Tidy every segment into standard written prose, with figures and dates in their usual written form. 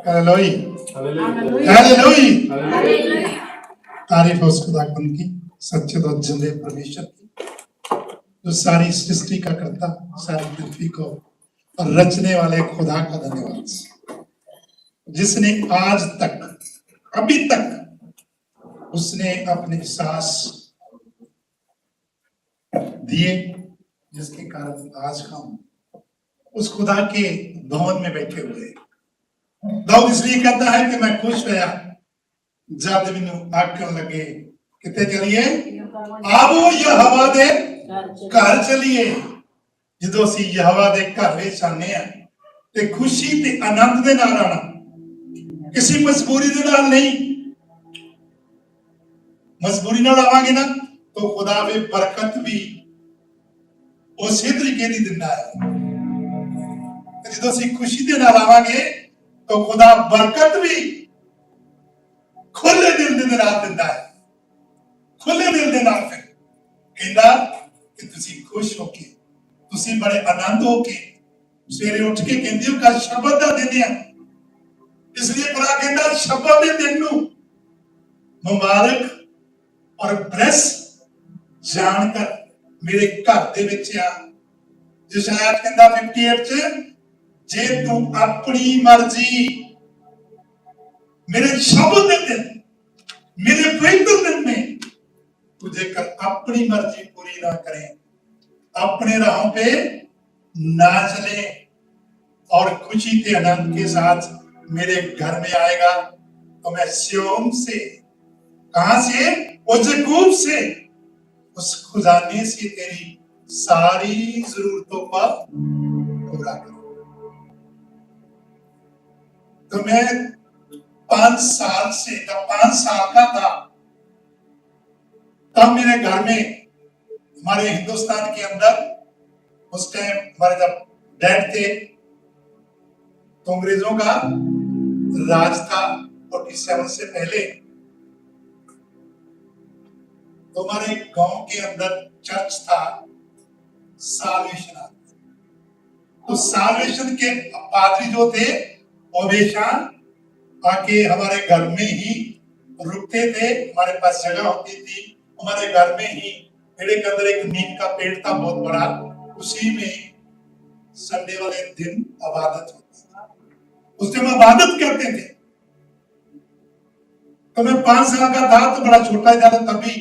Hallelujah hallelujah hallelujah. तारीफ हो उस खुदावन की, सच्चे और जिंदे परमेश्वर की, जो सारी सृष्टि का करता, सारी पृथ्वी को और रचने वाले खुदा का धन्यवाद, जिसने आज तक, अभी तक उसने अपने सांस दिए, जिसके कारण आज हम उस खुदा के भवन में बैठे हुए। दाऊद इसलिए कहता है कि मैं खुश होया जब मैनू आखन लगे कितने चलिए आवो यहोवा दे घर चलिए। ਜਦੋਂ ਅਸੀਂ ਯਹੋਵਾ ਦੇ ਘਰ ਵਿੱਚ ਆਨੇ ਆ ਤੇ ਖੁਸ਼ੀ ਤੇ ਆਨੰਦ ਦੇ ਨਾਲ ਆਣਾ, ਕਿਸੇ ਮਜਬੂਰੀ ਦੇ ਨਾਲ ਨਹੀਂ। ਮਜਬੂਰੀ ਨਾਲ ਆਵਾਂਗੇ ਨਾ ਤਾਂ ਖੁਦਾ ਵੀ ਬਰਕਤ ਵੀ ਉਸੇ ਤਰੀਕੇ ਦੀ ਦਿੰਦਾ ਹੈ। ਜਦੋਂ ਅਸੀਂ ਖੁਸ਼ੀ ਦੇ ਨਾਲ ਆਵਾਂਗੇ ਤਾਂ ਖੁਦਾ ਬਰਕਤ ਵੀ ਖੁੱਲੇ ਦਿਲ ਦੇ ਨਾਲ ਦਿੰਦਾ ਹੈ। ਖੁੱਲੇ ਦਿਲ ਦੇ ਨਾਲ ਫਿਰ ਕਹਿੰਦਾ ਕਿ ਤੁਸੀਂ ਖੁਸ਼ ਹੋ ਕੇ, ਤੁਸੀਂ ਬੜੇ ਆਨੰਦ ਹੋ ਕੇ ਸਵੇਰੇ ਉੱਠ ਕੇ ਕਹਿੰਦੇ ਹੋ ਕੱਲ ਸ਼ਬਦ ਦਾ ਦਿਨ ਹੈ। ਇਸ ਲਈ ਖੁਦਾ ਕਹਿੰਦਾ ਸ਼ਬਦ ਦੇ ਦਿਨ ਨੂੰ ਮੁਬਾਰਕ ਔਰ ਬਲੈਸ ਜਾਣ ਕਰ ਮੇਰੇ ਘਰ ਦੇ ਵਿੱਚ ਆ। ਜਿਸ ਆਇਤ ਕਹਿੰਦਾ 58 ਚ, ਜੇ ਤੂੰ ਆਪਣੀ ਮਰਜ਼ੀ मेरे शब्द दे दिन, मेरे पवित्र दिन में तुझे कर अपनी मर्जी पूरी ना करें, अपने राहों पे ना चले और खुशी के आनंद के साथ मेरे घर में आएगा तो मैं सियोन से, कहां से, उस याकूब से, उस खुदाने से तेरी सारी जरूरतों का पूरा करूं। तो मैं 5 साल से, जब 5 साल का था तब मेरे घर में, हमारे हिंदुस्तान के अंदर उस टाइम हमारे जब डैड थे तो अंग्रेजों का राज था 47 से पहले। तो हमारे गांव के अंदर चर्च था साल्वेशन। तो साल्वेशन के पादरी जो थे वो हमेशा आके हमारे घर में ही रुकते थे। हमारे पास जगह होती थी, हमारे घर में ही पेड़ के अंदर एक नीम का पेड़ था बहुत बड़ा, उसी में संडे वाले दिन इबादत होती थी। उस दिन इबादत करते थे। तो मैं 5 साल का था तो बड़ा छोटा था, तभी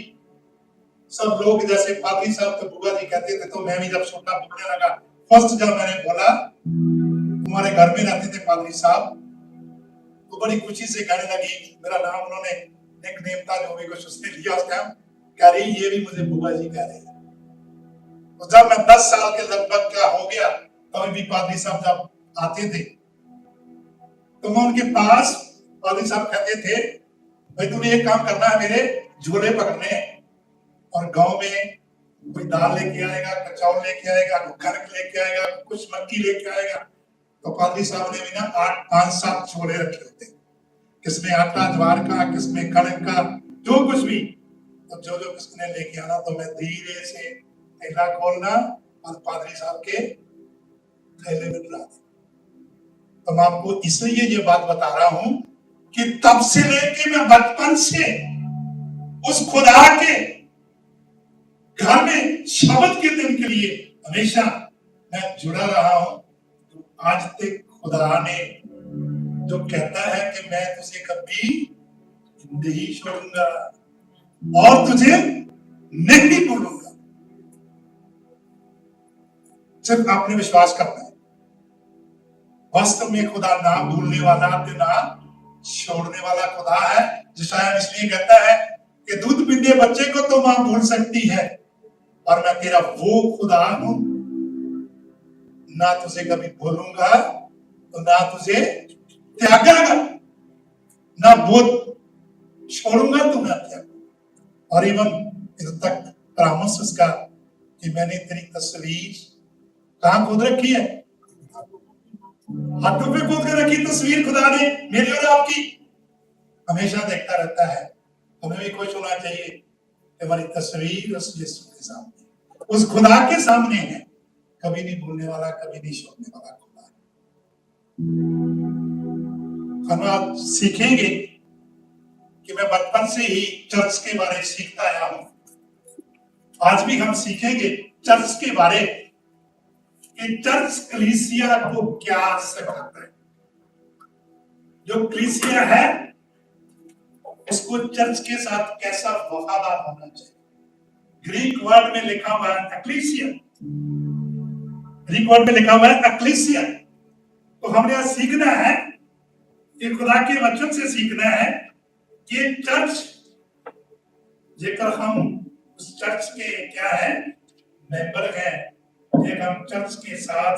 सब लोग जैसे पादरी साहब तो बुआ जी कहते थे, तो मैं भी जब छोटा बोलने लगा, फर्स्ट जब मैंने बोला, हमारे घर में रहते थे पादरी साहब, तो बड़ी खुशी से कहने लगी, मेरा नाम उन्होंने निकनेम था जो भी कुछ उसने लिया उस टाइम, कह रही ये भी मुझे बुआ जी कह रहे हैं। तो जब मैं 10 साल के लगभग का हो गया तभी भी पादरी साहब जब आते थे तो मैं उनके पास, पादरी साहब कहते थे भाई तुम्हें एक काम करना है, मेरे झोले पकड़ने और गांव में कोई दाल लेके आएगा, कचौल लेके आएगा, कनक लेके आएगा, कुछ मक्की लेके आएगा। तो पादरी साहब ने भी ना 5-7 झोले रखे होते, किसमें आटा ज्वार का, किसमें कणक का, जो कुछ भी। तो जो जो किसने लेके आना तो मैं धीरे से थैला खोलना और पादरी साहब के थैले में डाल देना। तो मैं आपको इसलिए ये बात बता रहा हूं कि तब से लेके मैं बचपन से उस खुदा के घर में शब्द के दिन के लिए हमेशा मैं जुड़ा रहा हूं। आज तक खुदा ने जो कहता है कि मैं तुझे कभी नहीं छोड़ूंगा और तुझे नहीं भूलूंगा, सिर्फ आपने विश्वास करना है। वास्तव में खुदा ना भूलने वाला तो ना छोड़ने वाला खुदा है। जिशाया इसलिए कहता है कि दूध पीते बच्चे को तो मां भूल सकती है, और मैं तेरा वो खुदा हूं, ना तुझे कभी भूलूंगा तो ना तुझे त्यागूंगा, ना बोल छोड़ूंगा तो ना त्याग। और इवन इधर तक प्रॉमिस उसका कि मैंने तेरी तस्वीर कहां खोद रखी है, हाथों पे खोद कर रखी तस्वीर खुदा ने मेरी और आपकी, हमेशा देखता रहता है। हमें भी खुश होना चाहिए कि हमारी तस्वीर उस यीशु के सामने, उस खुदा के सामने है। कभी नहीं भूलने वाला, कभी नहीं छोड़ने वाला खुदा। हम आज सीखेंगे कि मैं बचपन से ही चर्च के बारे में सीखता आया हूं। आज भी हम सीखेंगे चर्च के बारे कि चर्च कलीसिया को क्या सिखाता है। जो कलीसिया है उसको चर्च के साथ कैसा वफादार होना चाहिए। ग्रीक वर्ड में लिखा हुआ है एक्लीसिया, ग्रीक वर्ड में लिखा हुआ है एक्लीसिया। तो हमने आज सीखना है कि खुदा के वचन से सीखना है कि चर्च जेकर हम उस चर्च के क्या है मेंबर हैं, एक हम चर्च के साथ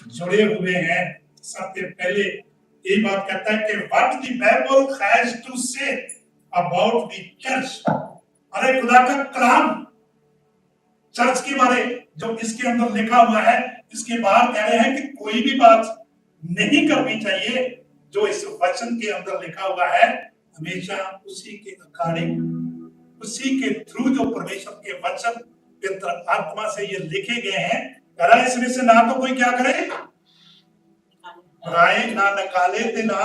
जुड़े हुए हैं। सबसे पहले ये बात कहता है कि what the Bible has to say about the church. अरे खुदा का कलाम चर्च के बारे जो इसके अंदर लिखा हुआ है, इसके बाहर कह रहे हैं कि कोई भी बात नहीं करनी चाहिए। जो इस वचन के अंदर लिखा हुआ है हमेशा उसी के अकॉर्डिंग, उसी के थ्रू जो परमेश्वर के वचन पवित्र आत्मा से ये लिखे गए हैं। करा इसमें से ना तो कोई क्या करे बढ़ाए, ना निकाले थे, ना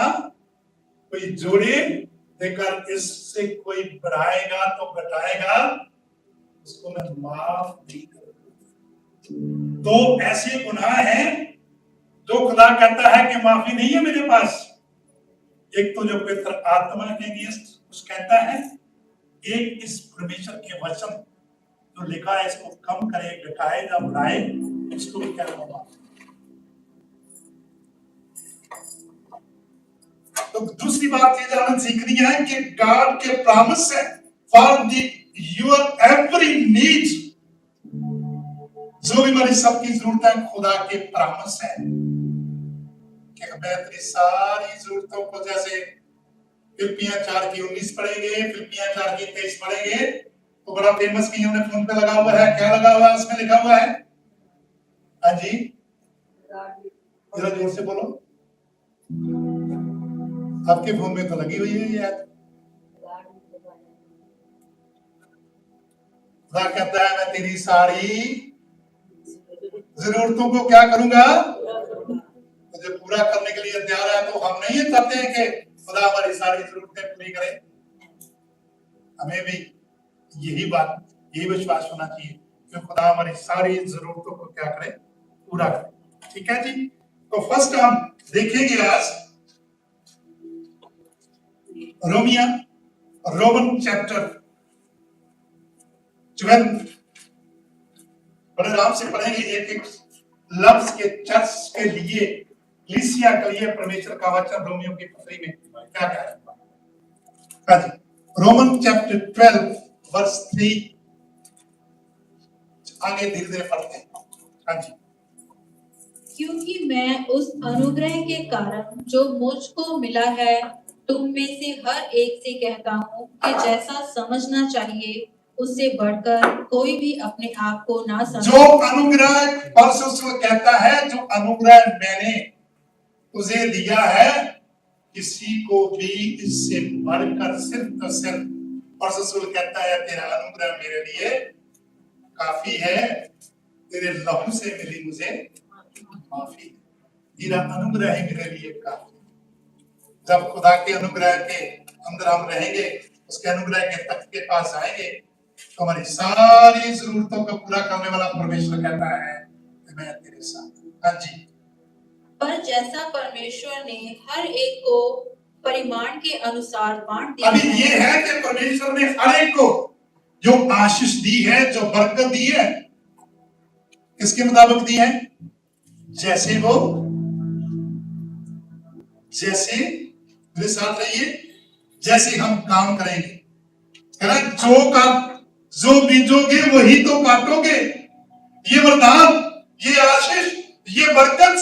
कोई जोड़े देकर इससे कोई बढ़ाएगा तो घटाएगा उसको मैं माफ नहीं करूंगा। तो ऐसे गुनाह हैं जो खुदा कहता है कि माफी नहीं है मेरे पास। एक तो जो पवित्र आत्मा के अगेंस्ट कुछ कहता है, एक इस परमेश्वर के वचन जो लिखा है इसको कम करे, घटाए या बढ़ाए, इसको भी क्या होगा। तो दूसरी बात ये जानना सीखनी है कि गॉड के प्रॉमिस है for the your every need. जो भी हमारी सबकी जरूरत है खुदा के प्रॉमिस है कि मैं तेरी सारी जरूरतों को, जैसे फिलिपियां 4:19 पढ़ेंगे, फिलिपियां 4:23 पढ़ेंगे तो बड़ा फेमस की हमने फोन पे लगा हुआ है। क्या लगा हुआ है उसमें लिखा हुआ है? हाँ जी जरा जोर से बोलो। आपके फोन में तो लगी हुई है यार। खुदा कहता है मैं तेरी सारी जरूरतों को क्या करूंगा, मुझे पूरा करने के लिए तैयार है। तो हम नहीं चाहते हैं कि खुदा हमारी सारी जरूरतें पूरी करे। हमें भी यही बात, यही विश्वास होना चाहिए कि खुदा हमारी सारी जरूरतों को क्या करे, पूरा करे। ठीक है जी। तो फर्स्ट हम देखेंगे आज रोमन चैप्टर 12। बड़े आराम से पढ़ेंगे, एक एक लफ्ज के चर्च के लिए, कलीसिया के लिए परमेश्वर का वचन रोमियो की पत्री में क्या कह रहा है। रोमन चैप्टर 12 वर्स 3 आगे धीरे धीरे पढ़ते हैं। हाँ जी। क्योंकि मैं उस अनुग्रह के कारण जो मुझको मिला है तुम में से हर एक से कहता हूँ कि जैसा समझना चाहिए उससे बढ़कर कोई भी अपने आप को ना समझे। जो अनुग्रह परमेश्वर कहता है, जो अनुग्रह मैंने तुझे दिया है किसी को भी इससे बढ़कर सिर्फ तो सिर्फ परमेश्वर कहता है तेरा अनुग्रह मेरे लिए काफी है, तेरे लहू से मिली मुझे माफी, तेरा अनुग्रह ही मेरे लिए काफी। जब खुदा के अनुग्रह के अंदर हम रहेंगे, उसके अनुग्रह के तख्त के पास आएंगे तो हमारी सारी जरूरतों को पूरा करने वाला परमेश्वर कहता है कि मैं तेरे साथ। हाँ जी। पर जैसा परमेश्वर ने हर एक को परिमाण के अनुसार बांट दिया अभी ये है कि परमेश्वर ने हर एक को जो आशीष दी है, जो बरकत दी है, किसके मुताबिक दी है? जैसे वो, जैसे मेरे साथ रहिए, जैसे हम काम करेंगे। जो बीजोगे वही तो काटोगे। ये वरदान, ये आशीष, ये बरकत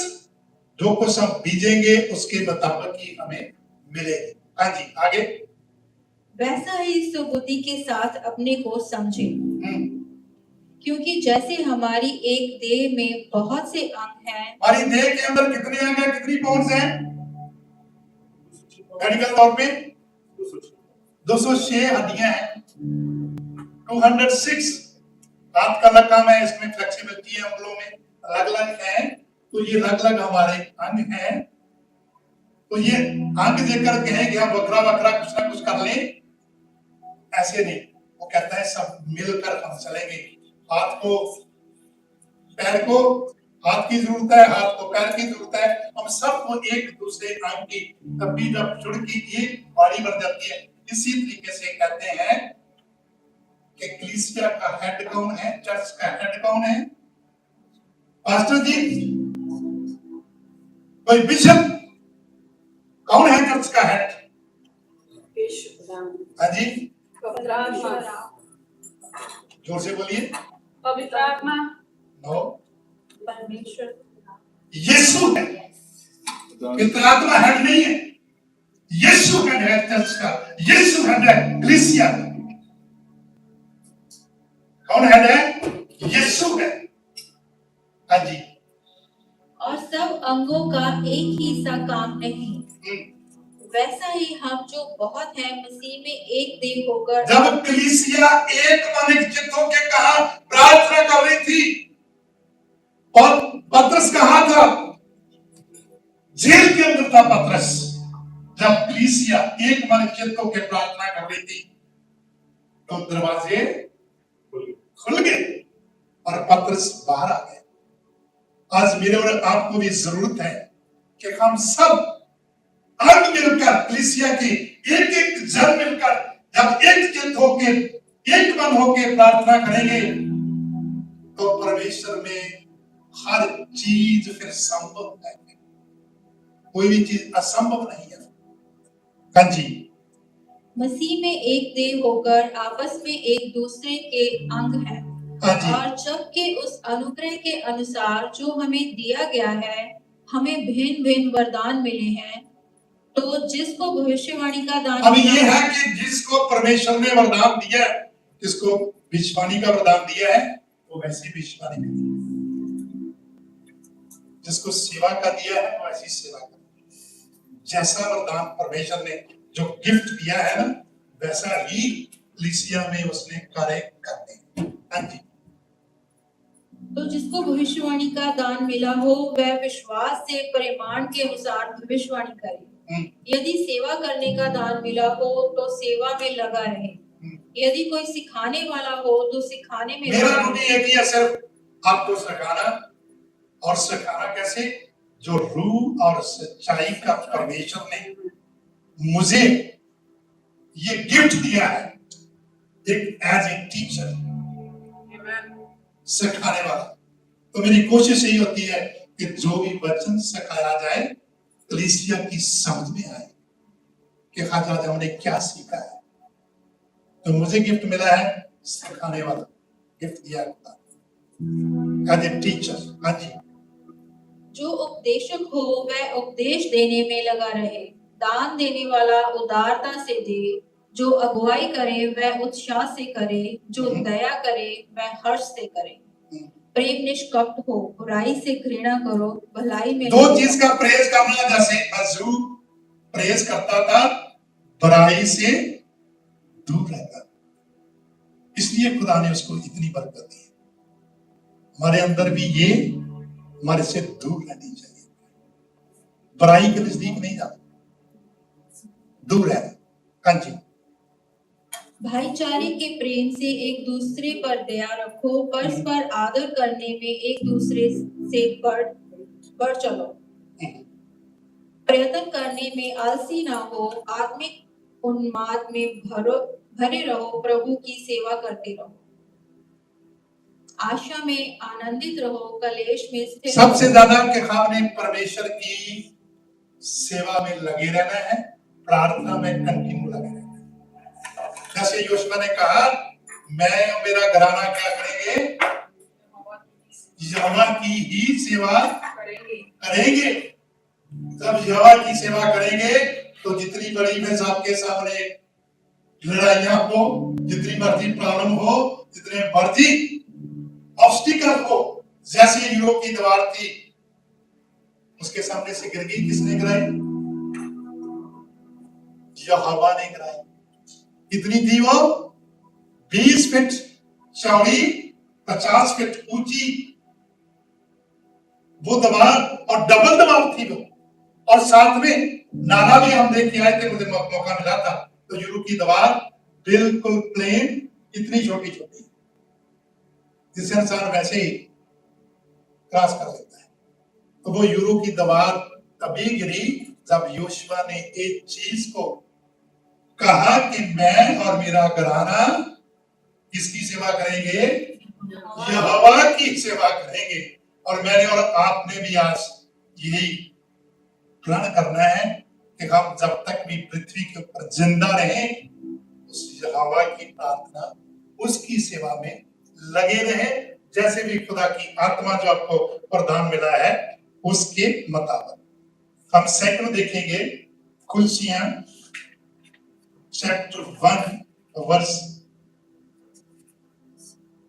जो कुछ हम बीजेंगे उसके मुताबिक ही हमें मिलेगी। हाँ जी आगे। वैसा ही सुबुद्धि के साथ अपने को समझे, क्योंकि जैसे हमारी एक देह में बहुत से अंग हैं। हमारी देह के अंदर कितने अंग हैं, कितनी बोन्स हैं? मेडिकल तौर पे 206 हड्डियां हैं, 206। हाथ का अलग काम है, इसमें फ्लेक्सिबिलिटी है, उंगलों में अलग अलग है। तो ये अलग अलग हमारे अंग हैं। तो ये आंख देखकर कहें कि हम बकरा बकरा कुछ ना कुछ कर लें, ऐसे नहीं। वो कहता है सब मिलकर हम चलेंगे। हाथ को पैर को हाथ की जरूरत है, हाथ को पैर की जरूरत है। हम सबको एक दूसरे अंग की तभी जब जुड़ की एक बॉडी बन जाती है। इसी तरीके से कहते हैं कि कलीसिया का हेड कौन है, चर्च का हेड कौन है? पास्टर जी, कोई बिशप कौन है चर्च का हेड? हाँ जी, पवित्र आत्मा। जोर से बोलिए। पवित्र आत्मा। नो, परमेश्वर। यीशु है। पवित्र आत्मा हेड नहीं है, यीशु हेड है चर्च का, यीशु हेड है कलीसिया का। कौन हेड है? यीशु है। हाँ जी। और सब अंगों का एक ही सा काम नहीं, वैसा ही हम जो बहुत है मसीह में एक देह होकर। जब कलीसिया एक मन एक चित्त होकर कहा प्रार्थना कर रही थी, और पतरस कहाँ था? जेल के अंदर था पतरस। जब कलीसिया एक मन चित्त होकर प्रार्थना कर रही थी तो दरवाजे खुल गए और पतरस बाहर आ गए। आज मेरे और आपको भी जरूरत है कि हम सब अंग मिलकर कलीसिया की एक एक जन मिलकर जब एक चित्त होके एक मन होके प्रार्थना करेंगे तो परमेश्वर में हर चीज फिर संभव है। कोई भी चीज असंभव नहीं है। हाँ जी। मसीह में एक देह होकर आपस में एक दूसरे के अंग है। हाँ जी। और जबकि उस अनुग्रह के अनुसार जो हमें दिया गया है, हमें भिन्न भिन्न वरदान मिले हैं। तो जिसको भविष्यवाणी का दान अब ये है कि जिसको परमेश्वर ने वरदान दिया है, जिसको भविष्यवाणी का वरदान दिया है वो वैसी भविष्यवाणी करे, जिसको सेवा का दिया है वो ऐसी सेवा करे। जैसा वरदान परमेश्वर ने जो गिफ्ट दिया है ना, वैसा ही कलीसिया में उसने कार्य करने। हाँ जी। तो जिसको भविष्यवाणी का दान मिला हो वह विश्वास से परिमाण के अनुसार भविष्यवाणी करे। यदि सेवा करने का दान मिला हो तो सेवा में लगा रहे। यदि कोई सिखाने वाला हो तो सिखाने में मेरा ड्यूटी है कि सिर्फ आपको सिखाना, और सिखाना कैसे? जो रूह और सच्चाई का परमेश्वर ने मुझे ये गिफ्ट दिया है, एक एज ए टीचर, सिखाने वाला। तो मेरी कोशिश यही होती है कि जो भी वचन सिखाया जाए कलीसिया की समझ में आए कि आज हमने क्या सीखा है। तो मुझे गिफ्ट मिला है सिखाने वाला, गिफ्ट दिया एज ए टीचर। हाँ जी। जो उपदेशक हो वह उपदेश देने में लगा रहे। दान देने वाला उदारता से दे। जो अगुवाई करे वह उत्साह से करे। जो दया करे वह हर्ष से करे। प्रेम निष्कपट हो, बुराई से घृणा करो, भलाई में दो चीज का प्रेज करना। जैसे अय्यूब प्रेज करता था, बुराई से दूर रहता, इसलिए खुदा ने उसको इतनी बरकत दी। हमारे अंदर भी ये हमारे से दूर रहनी चाहिए, बुराई के नजदीक नहीं जाना, दूर रहना। हाँ जी। भाईचारे के प्रेम से एक दूसरे पर दया रखो, परस्पर आदर करने में एक दूसरे से बढ़ चलो। प्रयत्न करने में आलसी ना हो, आत्मिक उन्माद में भरे रहो, प्रभु की सेवा करते रहो, आशा में आनंदित रहो, कलेश में स्थिर। सबसे ज्यादा के हमने परमेश्वर की सेवा में लगे रहना है, प्रार्थना में कंटिन्यू लगे रहना है। जैसे योशुआ ने कहा, मैं और मेरा घराना क्या करेंगे? यहोवा की ही सेवा करेंगे। जब यहोवा की सेवा करेंगे तो जितनी बड़ी मैं आपके सामने लड़ाइयां हो, जितनी मर्जी प्रॉब्लम हो, जितने मर्जी ऑब्स्टिकल हो, जैसे यूरोप की दीवार थी उसके सामने से गिर गई। किसने गिराई? यहोवा ने गिराई। कितनी थी वो? 20 फीट चौड़ी, 50 फीट ऊंची वो दीवार, और डबल दीवार थी वो, और साथ में नाला भी हम देख के आए थे, मुझे मौका मिला था, तो यूरो की दीवार बिल्कुल प्लेन, इतनी छोटी छोटी, जिसे इंसान वैसे ही क्रॉस कर लेता है। तो वो यूरो की दीवार तभी गिरी जब योशुआ ने एक चीज को कहा कि मैं और मेरा घराना किसकी सेवा करेंगे? यहोवा की सेवा करेंगे। और मैंने और आपने भी आज यही प्रण करना है कि हम जब तक भी पृथ्वी के ऊपर जिंदा रहें, उस यहोवा की प्रार्थना, उसकी सेवा में लगे रहें, जैसे भी खुदा की आत्मा जो आपको वरदान मिला है उसके मुताबिक। हम सेकंड देखेंगे, कुलसियां चैप्टर 1 वर्स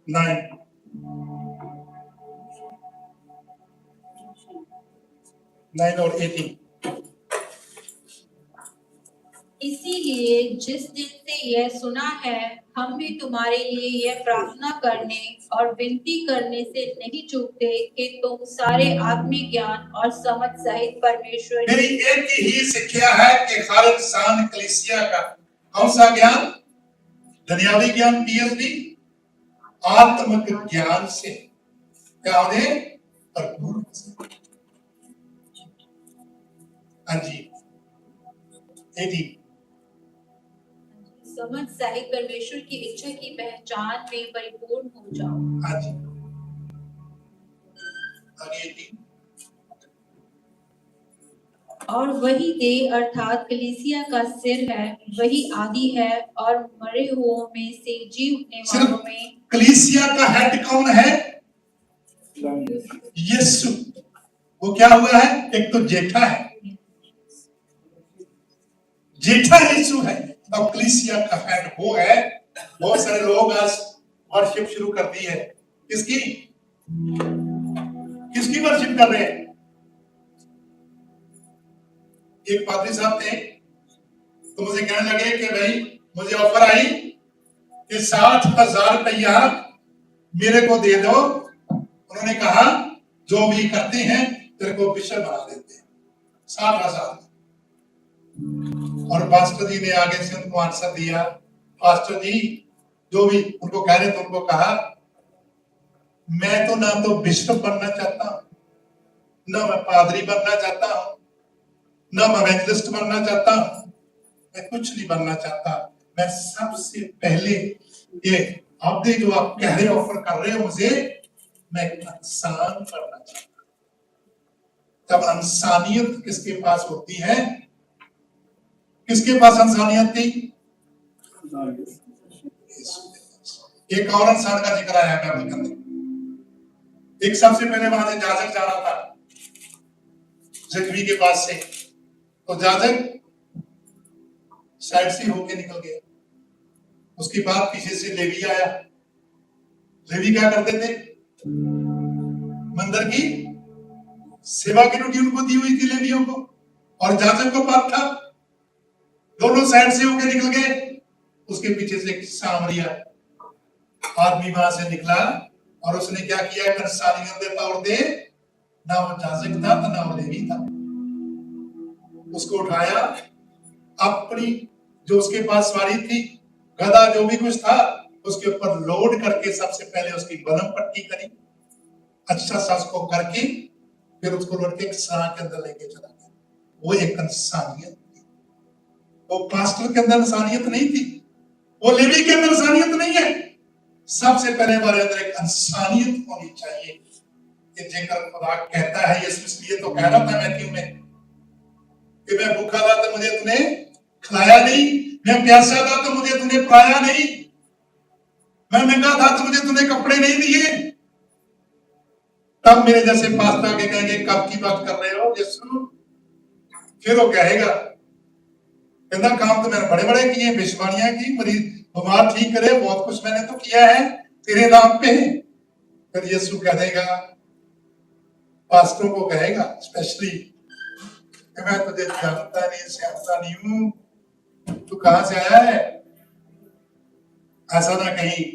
9 और 18। इसीलिए जिस दिन से यह सुना है, हम भी तुम्हारे लिए यह प्रार्थना करने और विनती करने से नहीं चूकते कि तुम सारे आत्मिक ज्ञान और समझ सहित परमेश्वर मेरी एक ही शिक्षा है कि हर इंसान कलीसिया का कौन सा ज्ञान? दुनियावी ज्ञान, पीएचडी, आत्मिक ज्ञान से क्या होने भरपूर। हाँ जी, 18। समझ सहित परमेश्वर की इच्छा की पहचान में परिपूर्ण हो जाओ। हाँ जी, आगे 18। और वही देह अर्थात कलीसिया का सिर है, वही आदि है और मरे हुओं में से जी उठने वालों में। कलीसिया का हेड कौन है? यीशु। वो क्या हुआ है? एक तो जेठा है, जेठा यीशु है, और कलीसिया का हेड वो है। बहुत सारे लोग आज वर्शिप शुरू कर दी है, किसकी किसकी वर्शिप कर रहे हैं? एक पादरी साहब थे, तो मुझे कहने लगे कि भाई मुझे ऑफर आई कि 60,000 रुपया मेरे को दे दो। उन्होंने कहा जो भी करते हैं तेरे को बिशप बना देते हैं। 60,000। और पास्टर जी ने आगे से उनको आंसर दिया, पास्टर जी जो भी उनको कह रहे थे उनको कहा, मैं तो ना तो बिशप बनना चाहता हूं, ना मैं पादरी बनना चाहता हूं, ना मैं इवेंजलिस्ट बनना चाहता हूं, मैं कुछ नहीं बनना चाहता। मैं सबसे पहले ये आपने जो आप कह रहे ऑफर कर रहे हो मुझे, मैं इंसान बनना चाहता हूं। तब इंसानियत किसके पास होती है? किसके पास इंसानियत थी? एक और इंसान का जिक्र आया बाइबल के अंदर। एक सबसे पहले वहां से जाजक जा रहा था जख्मी के पास से, तो जाजक साइड से होके निकल गया। उसके बाद पीछे से लेवी आया। लेवी क्या करते थे? मंदिर की सेवा की ड्यूटी उनको दी हुई थी लेवियों को, और जाजक को पाप था। दोनों साइड से होके निकल गए। उसके पीछे से एक सामरिया आदमी वहां से निकला, और उसने क्या किया? इंसानियत के तौर पे, ना वो जाजक था ना वो लेवी था, उसको उठाया, अपनी जो उसके पास सवारी थी, गधा जो भी कुछ था, उसके ऊपर लोड करके सबसे पहले उसकी बलम पट्टी करी, अच्छा सा उसको करके फिर उसको लोड के सराय के अंदर लेके चला गया। वो एक इंसानियत थी। वो पास्टर के अंदर इंसानियत नहीं थी, वो लेवी के अंदर इंसानियत नहीं है। सबसे पहले हमारे अंदर एक इंसानियत होनी चाहिए कि जेकर खुदा कहता है, यीशु इसलिए तो कह रहा था मैथ्यू में कि मैं भूखा था तो मुझे तूने खिलाया नहीं, मैं प्यासा था तो मुझे तूने पिलाया नहीं, मैं नंगा था तो मुझे तूने कपड़े नहीं दिए। तब मेरे जैसे पास्टर आके कहेंगे कब की बात कर रहे हो यीशु? फिर वो कहेगा, कहना काम तो मैंने बड़े बड़े किए, बेशुमारियां की, मरीज बीमार ठीक करे, बहुत कुछ मैंने तो किया है तेरे नाम पे। फिर यीशु कह देगा, पास्टरों को कहेगा स्पेशली, मैं तुझे जानता नहीं, जानता नहीं हूं, तू कहां से आया है? ऐसा ना कहीं।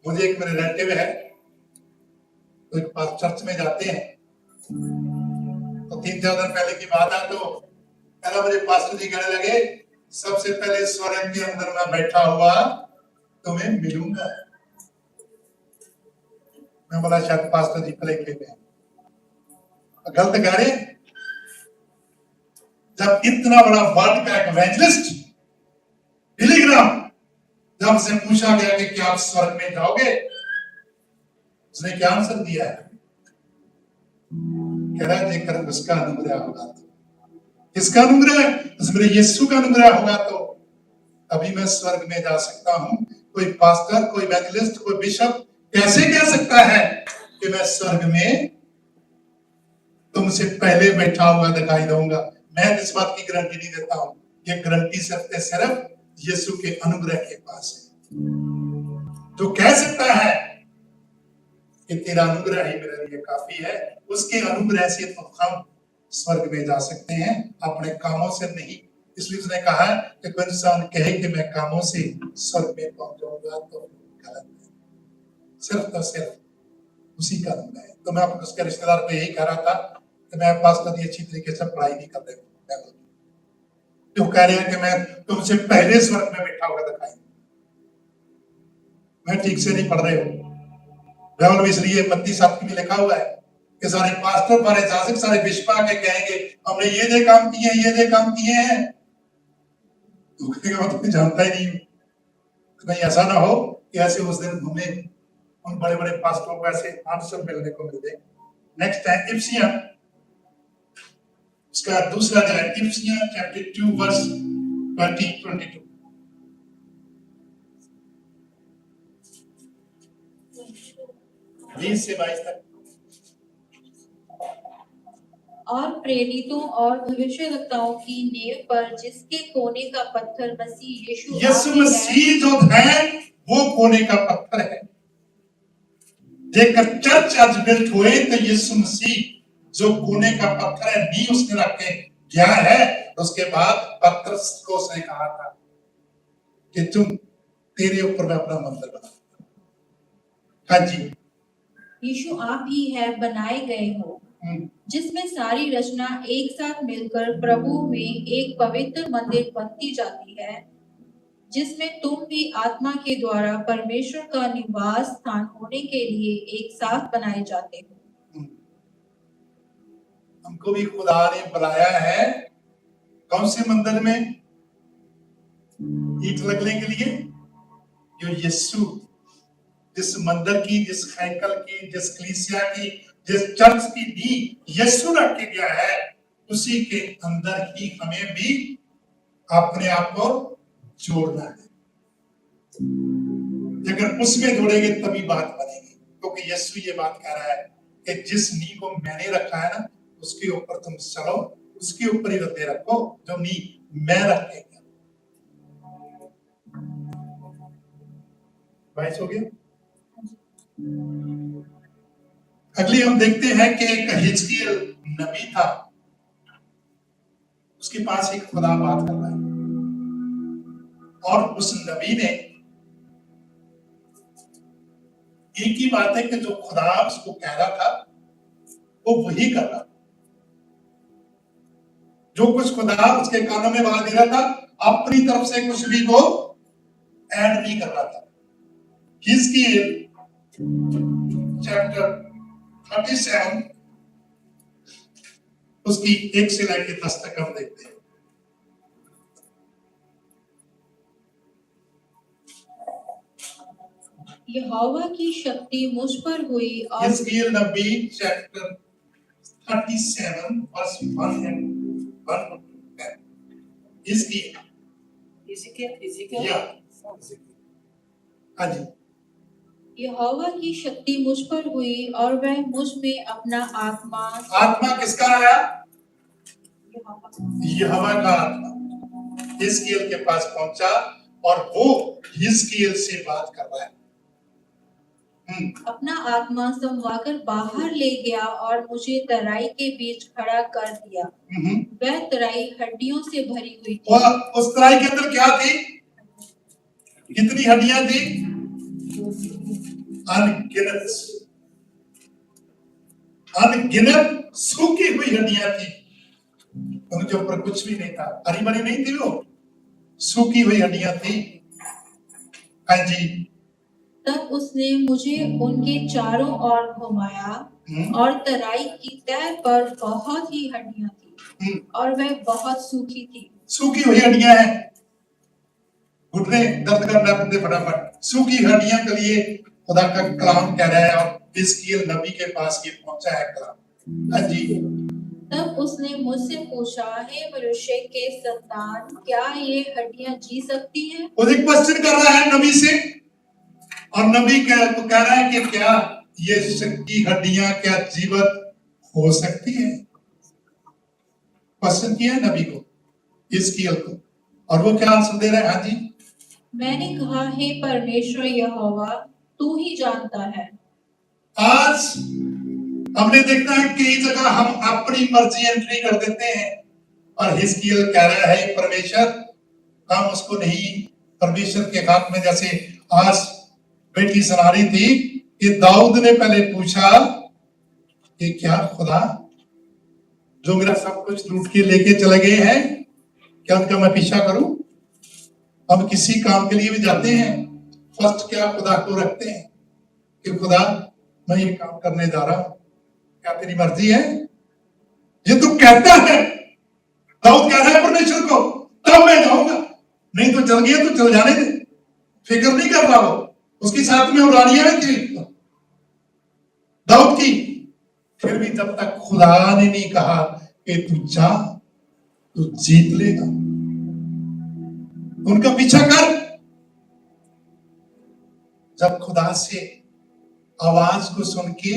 मुझे एक मेरे रिलेटिव है, तो एक पास चर्च में जाते हैं, तो 3-4 दिन पहले की बात है, तो पहला मुझे पास्टर जी कहने लगे, सबसे पहले स्वर्ग के अंदर मैं बैठा हुआ तुम्हें मिलूंगा। मैं बोला शायद पास्टर जी भले के में गलत कह रहे। जब इतना बड़ा वर्ल्ड का इवेंजलिस्ट बिलीग्राम, जब से पूछा गया कि क्या आप स्वर्ग में जाओगे, उसने क्या आंसर दिया है? कह रहा है जेकर उसका अनुग्रह होगा तो। किसका अनुग्रह? उसमें यीशु का अनुग्रह होगा तो अभी मैं स्वर्ग में जा सकता हूं। कोई पास्टर, कोई इवेंजलिस्ट, कोई बिशप कैसे कह सकता है कि मैं स्वर्ग में तुमसे पहले बैठा हुआ दिखाई दूंगा? मैं इस बात की गारंटी नहीं देता हूं। ये गारंटी सिर्फ यीशु के अनुग्रह के पास है। जो कह सकता है कि तेरा अनुग्रह ही मेरे लिए काफी है, उसके अनुग्रह से तो हम स्वर्ग में जा सकते हैं, अपने कामों से नहीं। इसलिए उसने कहा कि कोई इंसान कहे कि मैं कामों से स्वर्ग में पहुंच जाऊंगा तो गलत है। सिर्फ तो सिर्फ उसी का अनुग्रह है। तो मैं अपने उसके रिश्तेदार को यही कह रहा था कि मैं पास्टर जी अच्छी तरीके से पढ़ाई नहीं कर रहे, जो कह रहे हैं कि मैं तुमसे पहले स्वर्ग में बैठा हुआ दिखाई, मैं ठीक से नहीं पढ़ रहे हो। बाइबल में इसलिए मत्ती 7 में लिखा हुआ है कि सारे पास्टर, सारे जाजक, सारे बिशप आके कहेंगे हमने ये काम किए हैं, ये काम किए हैं। तो कहेगा मैं तुम्हें जानता ही नहीं हूं। कहीं ऐसा ना हो कि ऐसे उस दिन हमें उन बड़े बड़े पास्टरों को ऐसे आंसर मिलने को मिलते। नेक्स्ट है इफिसियन, उसका दूसरा अध्याय, इफिसियन चैप्टर 2 वर्स 20-22। 20 से 22 तक। और प्रेरितों और भविष्यवक्ताओं की नींव पर जिसके कोने का पत्थर मसीह यीशु यीशु आप ही है, मसीह जो है वो कोने का पत्थर है। जेकर चर्च आज बिल्ट हुए तो यीशु मसीह जो कोने का पत्थर है, नींव उसने रख के गया है। उसके बाद पत्थर को उसने कहा था कि तुम तेरे ऊपर मैं अपना मंदिर बना। हाँ जी, यीशु आप ही है बनाए गए हो, जिसमें सारी रचना एक साथ मिलकर प्रभु में एक पवित्र मंदिर बनती जाती है, जिसमें तुम भी आत्मा के द्वारा परमेश्वर का निवास स्थान होने के लिए एक साथ बनाए जाते हो। हमको भी खुदा ने बुलाया है कौन से मंदिर में? ईंट लगने के लिए। जो यीशु जिस मंदिर की, जिस हैकल की, जिस कलीसिया की, जिस चर्च की नींव यीशु रख के गया है, उसी के अंदर ही हमें भी अपने आप को जोड़ना है। अगर उसमें जोड़ेंगे तभी बात बनेगी, क्योंकि तो यीशु ये बात कह रहा है कि जिस नींव को मैंने रखा है ना, उसके ऊपर तुम चलो, उसके ऊपर ही रखे रखो जो नींव मैं रख के गया। बाइस हो गया। अगली हम देखते हैं कि एक हिजकिय्याह नबी था, उसके पास एक खुदा बात कर रहा है और उस नबी ने एक ही बात है कि जो खुदा उसको कह रहा था वो वही कर रहा था। जो कुछ खुदा उसके कानों में बात दे रहा था, अपनी तरफ से कुछ भी वो ऐड नहीं कर रहा था। हिजकिय्याह चैप्टर 37 उसकी 1 से लेकर 10 तक हम देखते हैं। यहोवा की शक्ति मुझ पर हुई और हिजकिय्याह नबी चैप्टर 37 वर्स 1 and 1 हाँ जी। यहोवा की शक्ति मुझ पर हुई और वह मुझ में अपना आत्मा किसका आया? यहोवा का आत्मा हिजकिय्याह के पास पहुंचा और वो हिजकिय्याह से बात कर रहा है। अपना आत्मा समवाकर बाहर ले गया और मुझे तराई के बीच खड़ा कर दिया। वह तराई हड्डियों से भरी हुई थी। उस तराई के अंदर क्या थी? कितनी हड्डियां थी? अनगिनत सूखी हुई हड्डियां थी। उनके ऊपर कुछ भी नहीं था, हरी भरी नहीं थी, वो सूखी हुई हड्डियां थी। हाँ जी। तब उसने मुझे उनके चारों ओर घुमाया और तराई की तह पर बहुत ही हड्डियां थी और वह बहुत सूखी थी। सूखी हुई हड्डियां हैं, घुटने दर्द कर रहा है फटाफट, सूखी हड्डियां के लिए खुदा का कलाम कह रहा है और हिजकिय्याह नबी के पास ये पहुंचा है कलाम। हाँ जी। तब उसने मुझसे पूछा, हे मनुष्य के संतान, क्या ये हड्डियां जी सकती हैं? वो एक क्वेश्चन कर रहा है नबी से, और नबी कह रहा है कि क्या ये शक्ति हड्डियां क्या जीवित हो सकती है? क्वेश्चन किया है नबी को, हिजकिय्याह को, और वो क्या आंसर दे रहा है? हाँ जी। मैंने कहा, हे परमेश्वर यहोवा, तू ही जानता है। आज हमने देखा है कई जगह हम अपनी मर्जी एंट्री कर देते हैं, और हिजकिय्याह कह रहा है परमेश्वर, हम उसको नहीं, परमेश्वर के हाथ में। जैसे आज बेटी सुना रही थी कि दाऊद ने पहले पूछा कि क्या खुदा जो मेरा सब कुछ लूट के लेके चले गए हैं, क्या उनका मैं पीछा करूं? हम किसी काम के लिए भी जाते हैं, फर्स्ट क्या खुदा को रखते हैं कि खुदा मैं ये काम करने जा रहा हूं, क्या तेरी मर्जी है? ये तू कहता है, दाऊद कह रहा है परमेश्वर को, तब मैं जाऊंगा, नहीं तो चल गया तो चल जाने दे, फिक्र नहीं कर रहा। वो उसकी साथ में उड़ानियां थी दाऊद की, फिर भी जब तक खुदा ने नहीं कहा कि तू जा, तू जीत लेगा, उनका पीछा कर। जब खुदा से आवाज को सुन के,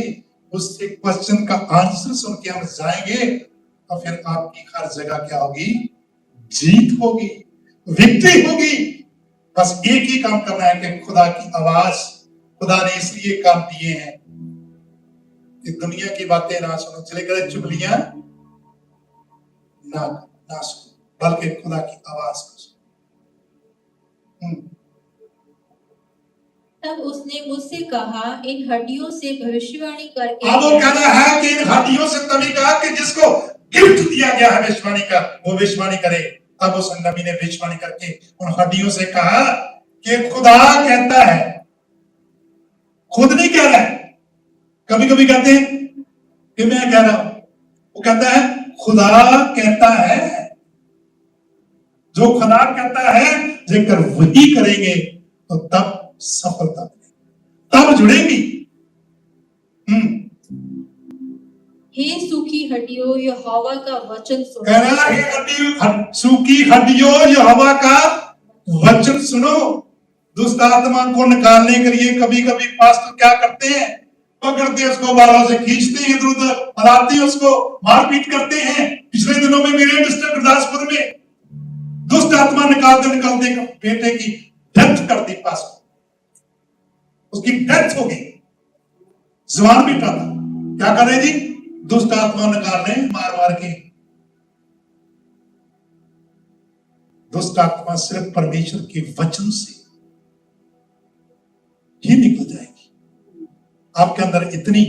उससे क्वेश्चन का आंसर सुन के हम जाएंगे, तो फिर आपकी हर जगह क्या होगी? जीत होगी, विक्ट्री होगी। बस एक ही काम करना है कि खुदा की आवाज, खुदा ने इसलिए काम दिए हैं कि दुनिया की बातें ना सुनो, चले गए चुगलियां ना सुनो, बल्कि खुदा की आवाज को सुनो। तब उसने मुझसे कहा, इन हड्डियों से भविष्यवाणी करके। अब वो कहना है कि इन हड्डियों से, तभी कहा कि जिसको गिफ्ट दिया गया है भविष्यवाणी का, वो भविष्यवाणी करे। तब उस नबी ने भविष्यवाणी करके उन हड्डियों से कहा कि खुदा कहता है, खुद नहीं कह रहा है। कभी कभी कहते हैं कि मैं कह रहा हूं, वो कहता है खुदा कहता है। जो खुदा कहता है, जेकर वही करेंगे तो तब सफलता मिलेगी, तब जुड़ेगी। हे सूखी हड्डियों, यहोवा का वचन सुनो। कह रहा है सूखी हड्डियों, यहोवा का वचन सुनो। दुष्ट आत्मा को निकालने के लिए कभी कभी पास्टर क्या करते हैं? पकड़ते उसको, बालों से खींचते हैं, इधर उधर हलाते हैं, उसको मारपीट करते हैं। पिछले दिनों में मेरे डिस्ट्रिक्ट गुरदासपुर में दुष्ट आत्मा निकालते निकालते बेटे की डेथ कर दी, पास्टर, उसकी डेथ हो गई। जवान बेटा था, क्या कर रहे जी? दुष्ट आत्मा निकाल रहे हैं मार मार के। दुष्ट आत्मा सिर्फ परमेश्वर के वचन से ही निकल जाएगी। आपके अंदर इतनी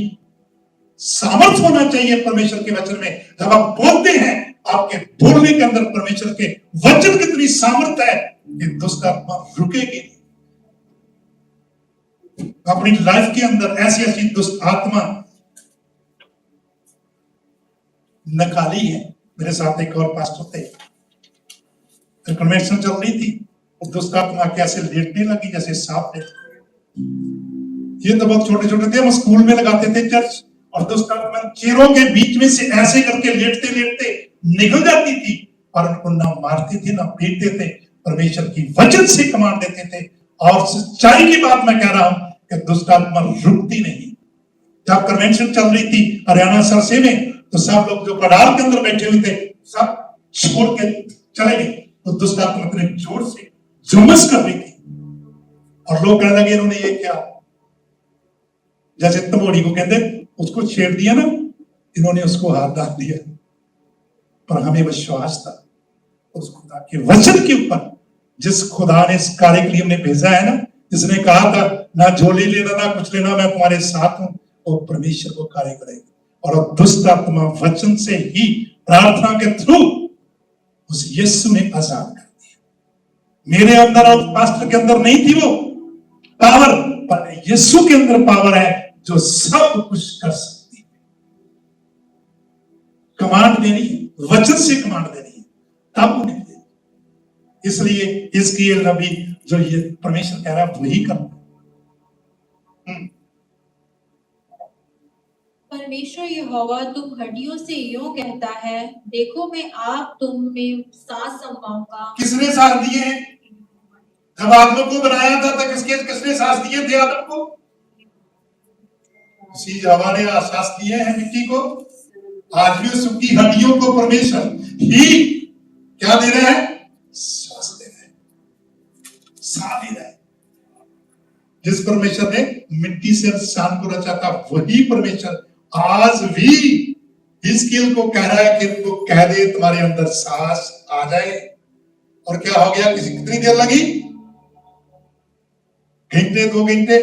सामर्थ होना चाहिए परमेश्वर के वचन में। जब आप बोलते हैं, आपके बोलने के अंदर परमेश्वर के वचन कितनी सामर्थ है कि दुष्ट आत्मा रुकेगी। अपनी लाइफ के अंदर ऐसी ऐसी दुष्ट आत्मा निकाली है। मेरे साथ एक और पास्टर थे, कन्वेंशन चल रही थी, और दुष्ट आत्मा कैसे लेटने लगी जैसे सांप लेटते। ये तो बहुत छोटे छोटे थे, हम स्कूल में लगाते थे चर्च, और दुष्ट आत्मा चेहरों के बीच में से ऐसे करके लेटते लेटते निकल जाती थी, और उनको ना मारते थे ना पीटते थे, परमेश्वर की वचन से कमांड देते थे। और सच्चाई की बात मैं कह रहा हूं कि दुष्ट आत्मा रुकती नहीं। जब कन्वेंशन चल रही थी हरियाणा सरसे में, तो सब लोग जो पंडाल के अंदर बैठे हुए थे सब छोड़ के चले गए। तो दुष्ट आत्मा इतने जोर से जुमस कर रही थी, और लोग कहने लगे इन्होंने ये क्या, जैसे तमोड़ी को कहते उसको छेड़ दिया ना, इन्होंने उसको हाथ डाल दिया। पर हमें विश्वास था उस खुदा के वचन के ऊपर, जिस खुदा ने इस कार्य के लिए हमने भेजा है ना, जिसने कहा था ना झोली लेना ना कुछ लेना, मैं तुम्हारे साथ हूं, वो परमेश्वर को कार्य करेगा। और दुष्ट आत्मा वचन से ही, प्रार्थना के थ्रू उस यीशु ने आजाद कर दिया। मेरे अंदर और पास्टर के अंदर नहीं थी वो पावर, पर यीशु के अंदर पावर है जो सब कुछ कर सकती है। कमांड देनी है, वचन से कमांड देनी है, तब वो निकले। इसलिए इसकी नबी जो ये परमेश्वर कह रहा है वही करना। परमेश्वर यहोवा तुम हड्डियों से यूं कहता है, देखो मैं आप तुम में सांस समाऊंगा। किसने सांस दिए हैं? जब आदम को बनाया था तो किसने सांस दिए थे आदम को? उसी हवा ने सांस दिए हैं मिट्टी को। आज भी उसकी हड्डियों को परमेश्वर ही क्या दे रहे हैं? सांस दे रहे हैं, सांस दे रहे हैं। जिस परमेश्वर ने मिट्टी से इंसान को रचा था वही परमेश्वर आज भी हिजकिय्याह को कह रहा है कि इनको कह दे तुम्हारे अंदर सांस आ जाए। और क्या हो गया? कितनी देर लगी? घंटे, 2 घंटे,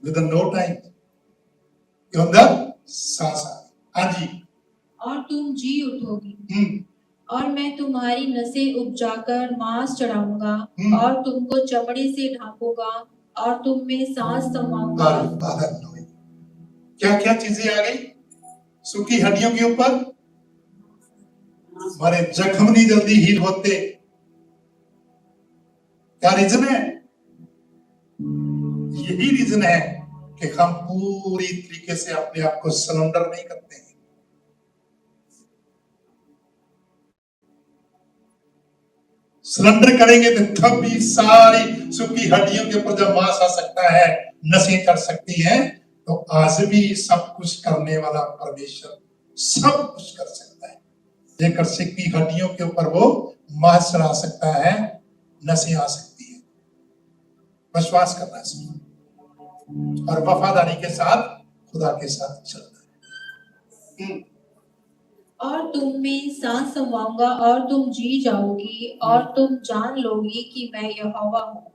विद नो टाइम के अंदर सांस आ गई। हाँ जी। और तुम जी उठोगी और मैं तुम्हारी नसें उपजाकर मांस चढ़ाऊंगा और तुमको चमड़े से ढांपूंगा और तुम में सांस समाऊंगा। क्या क्या चीजें आ गई सूखी हड्डियों के ऊपर? हमारे जख्म नहीं जल्दी हील होते। क्या रीजन है? यही रीजन है कि हम पूरी तरीके से अपने आप को सरेंडर नहीं करते हैं। सरेंडर करेंगे तो तब भी सारी सूखी हड्डियों के ऊपर जब मांस आ सकता है, नसें चढ़ सकती हैं, तो आज भी सब कुछ करने वाला परमेश्वर सब कुछ कर सकता है। ये कर सकती हड्डियों के ऊपर वो मांस चढ़ा सकता है, नसें आ सकती है। विश्वास करना है इसमें और वफादारी के साथ खुदा के साथ चलना है। और तुम में सांस समाऊंगा और तुम जी जाओगी और तुम जान लोगी कि मैं यहोवा हूँ।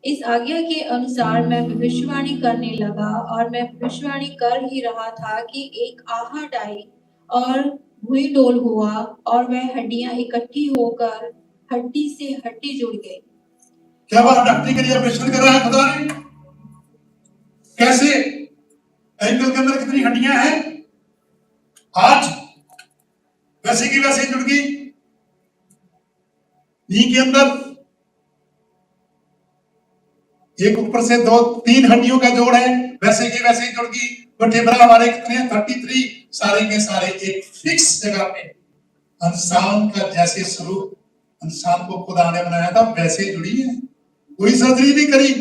इस आज्ञा के अनुसार मैं भविष्यवाणी करने लगा और मैं भविष्यवाणी कर ही रहा था कि एक आहट आई और भूमि डोल हुआ और वह हड्डियां इकट्ठी होकर हड्डी से हड्डी जुड़ गई। क्या बात हड्डी के लिए ऑपरेशन कर रहा है खुदा ने? कैसे? एंकल के अंदर कितनी हड्डियां हैं? 8 वैसे की वैसे जुड़ गई। नी के अंदर एक ऊपर से 2-3 हड्डियों का जोड़ है, वैसे की वैसे जुड़ गई। वर्टेब्रा हमारे कितने? 33 सारे के सारे एक फिक्स जगह पे। इंसान का जैसे स्वरूप इंसान को खुदा ने बनाया था वैसे जुड़ी है, कोई सर्जरी नहीं करी।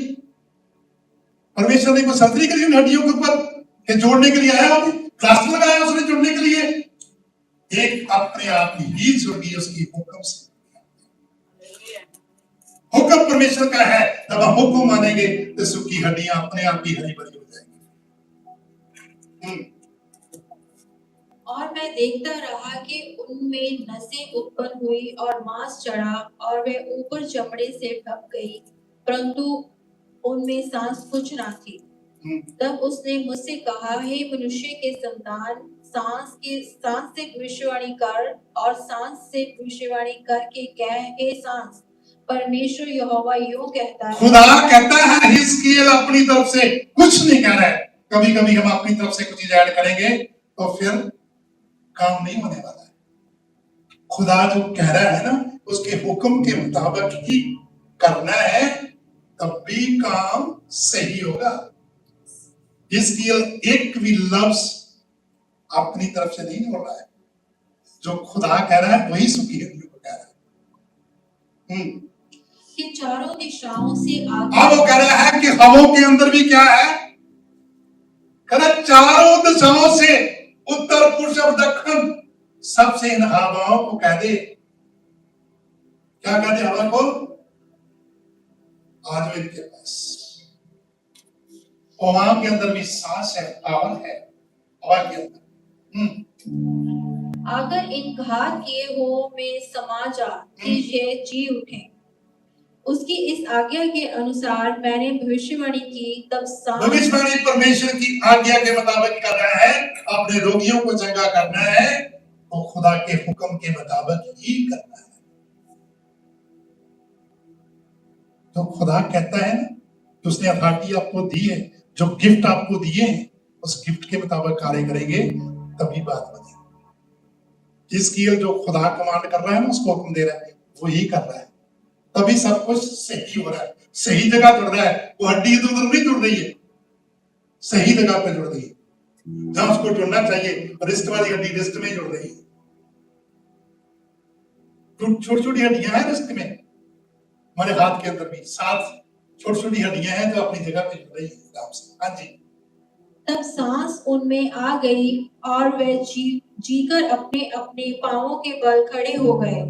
परमेश्वर ने कोई सर्जरी करी उन हड्डियों के ऊपर के जोड़ने के लिए आया, प्लास्टर लगाया उसने जोड़ने के लिए? एक अपने आप ही जुड़ गई उसकी हुक्म से। हुक्म परमेश्वर का है, तब हम हुक्म मानेंगे तो सूखी हड्डियां अपने आप ही हरी भरी हो जाएंगी। और मैं देखता रहा कि उनमें नसें उत्पन्न हुई और मांस चढ़ा और वे ऊपर चमड़े से ढक गई, परंतु उनमें सांस कुछ ना थी। तब उसने मुझसे कहा, हे मनुष्य के संतान, सांस से भविष्यवाणी कर और सांस से भविष्यवाणी करके कह, हे सांस, परमेश्वर यहोवा यूं कहता है। खुदा कहता है हिजकिय्याह अपनी तरफ से कुछ नहीं कह रहा है। कभी कभी हम अपनी तरफ से कुछ चीज ऐड करेंगे तो फिर काम नहीं होने वाला है। खुदा जो कह रहा है ना उसके हुक्म के मुताबिक ही करना है, तब भी काम सही होगा। हिजकिय्याह एक भी लफ्ज अपनी तरफ से नहीं बोल रहा है, जो खुदा कह रहा है वही सूखी हड्डियों को कह रहा है। कि चारों दिशाओं से अब वो कह रहा है कि हवों के अंदर भी क्या है? कहना चारों दिशाओं से, उत्तर पूर्व दक्षिण, सबसे इन हवाओं को कह दे। क्या कह दे हवा को? आज इनके पास हवा के अंदर भी सांस है, पावर है हवा के अंदर। अगर इन घात किए हो में समा जा कि ये जी उठे। उसकी इस आज्ञा के अनुसार मैंने भविष्यवाणी की, तब भविष्यवाणी परमेश्वर की आज्ञा के मुताबिक कर रहा है। अपने रोगियों को चंगा करना है, तो खुदा के हुक्म के मुताबिक ही करना है। तो खुदा कहता है ना कि उसने अथॉरिटी आपको दी है, जो गिफ्ट आपको दिए हैं उस गिफ्ट के मुताबिक कार्य करेंगे तभी बात बनेगी। जिसकी जो खुदा कमांड कर रहा है ना, उसको हुक्म दे रहा है, वो ही कर रहा है, तभी सब कुछ सही हो रहा है, सही जगह जुड़ रहा है। वो हड्डी इधर उधर नहीं जुड़ रही है, सही जगह पे जुड़ रही है, जहां उसको जुड़ना चाहिए। रिस्ट वाली हड्डी रिस्ट में जुड़ रही है, छोटी छोटी हड्डियां हैं रिस्ट में, हमारे हाथ के अंदर भी 7 छोटी छोटी हड्डियां हैं जो अपनी जगह पे जुड़ रही है आराम से। हाँ जी। तब सांस उनमें आ गई और वे जीकर अपने अपने पांवों के बल खड़े हो गए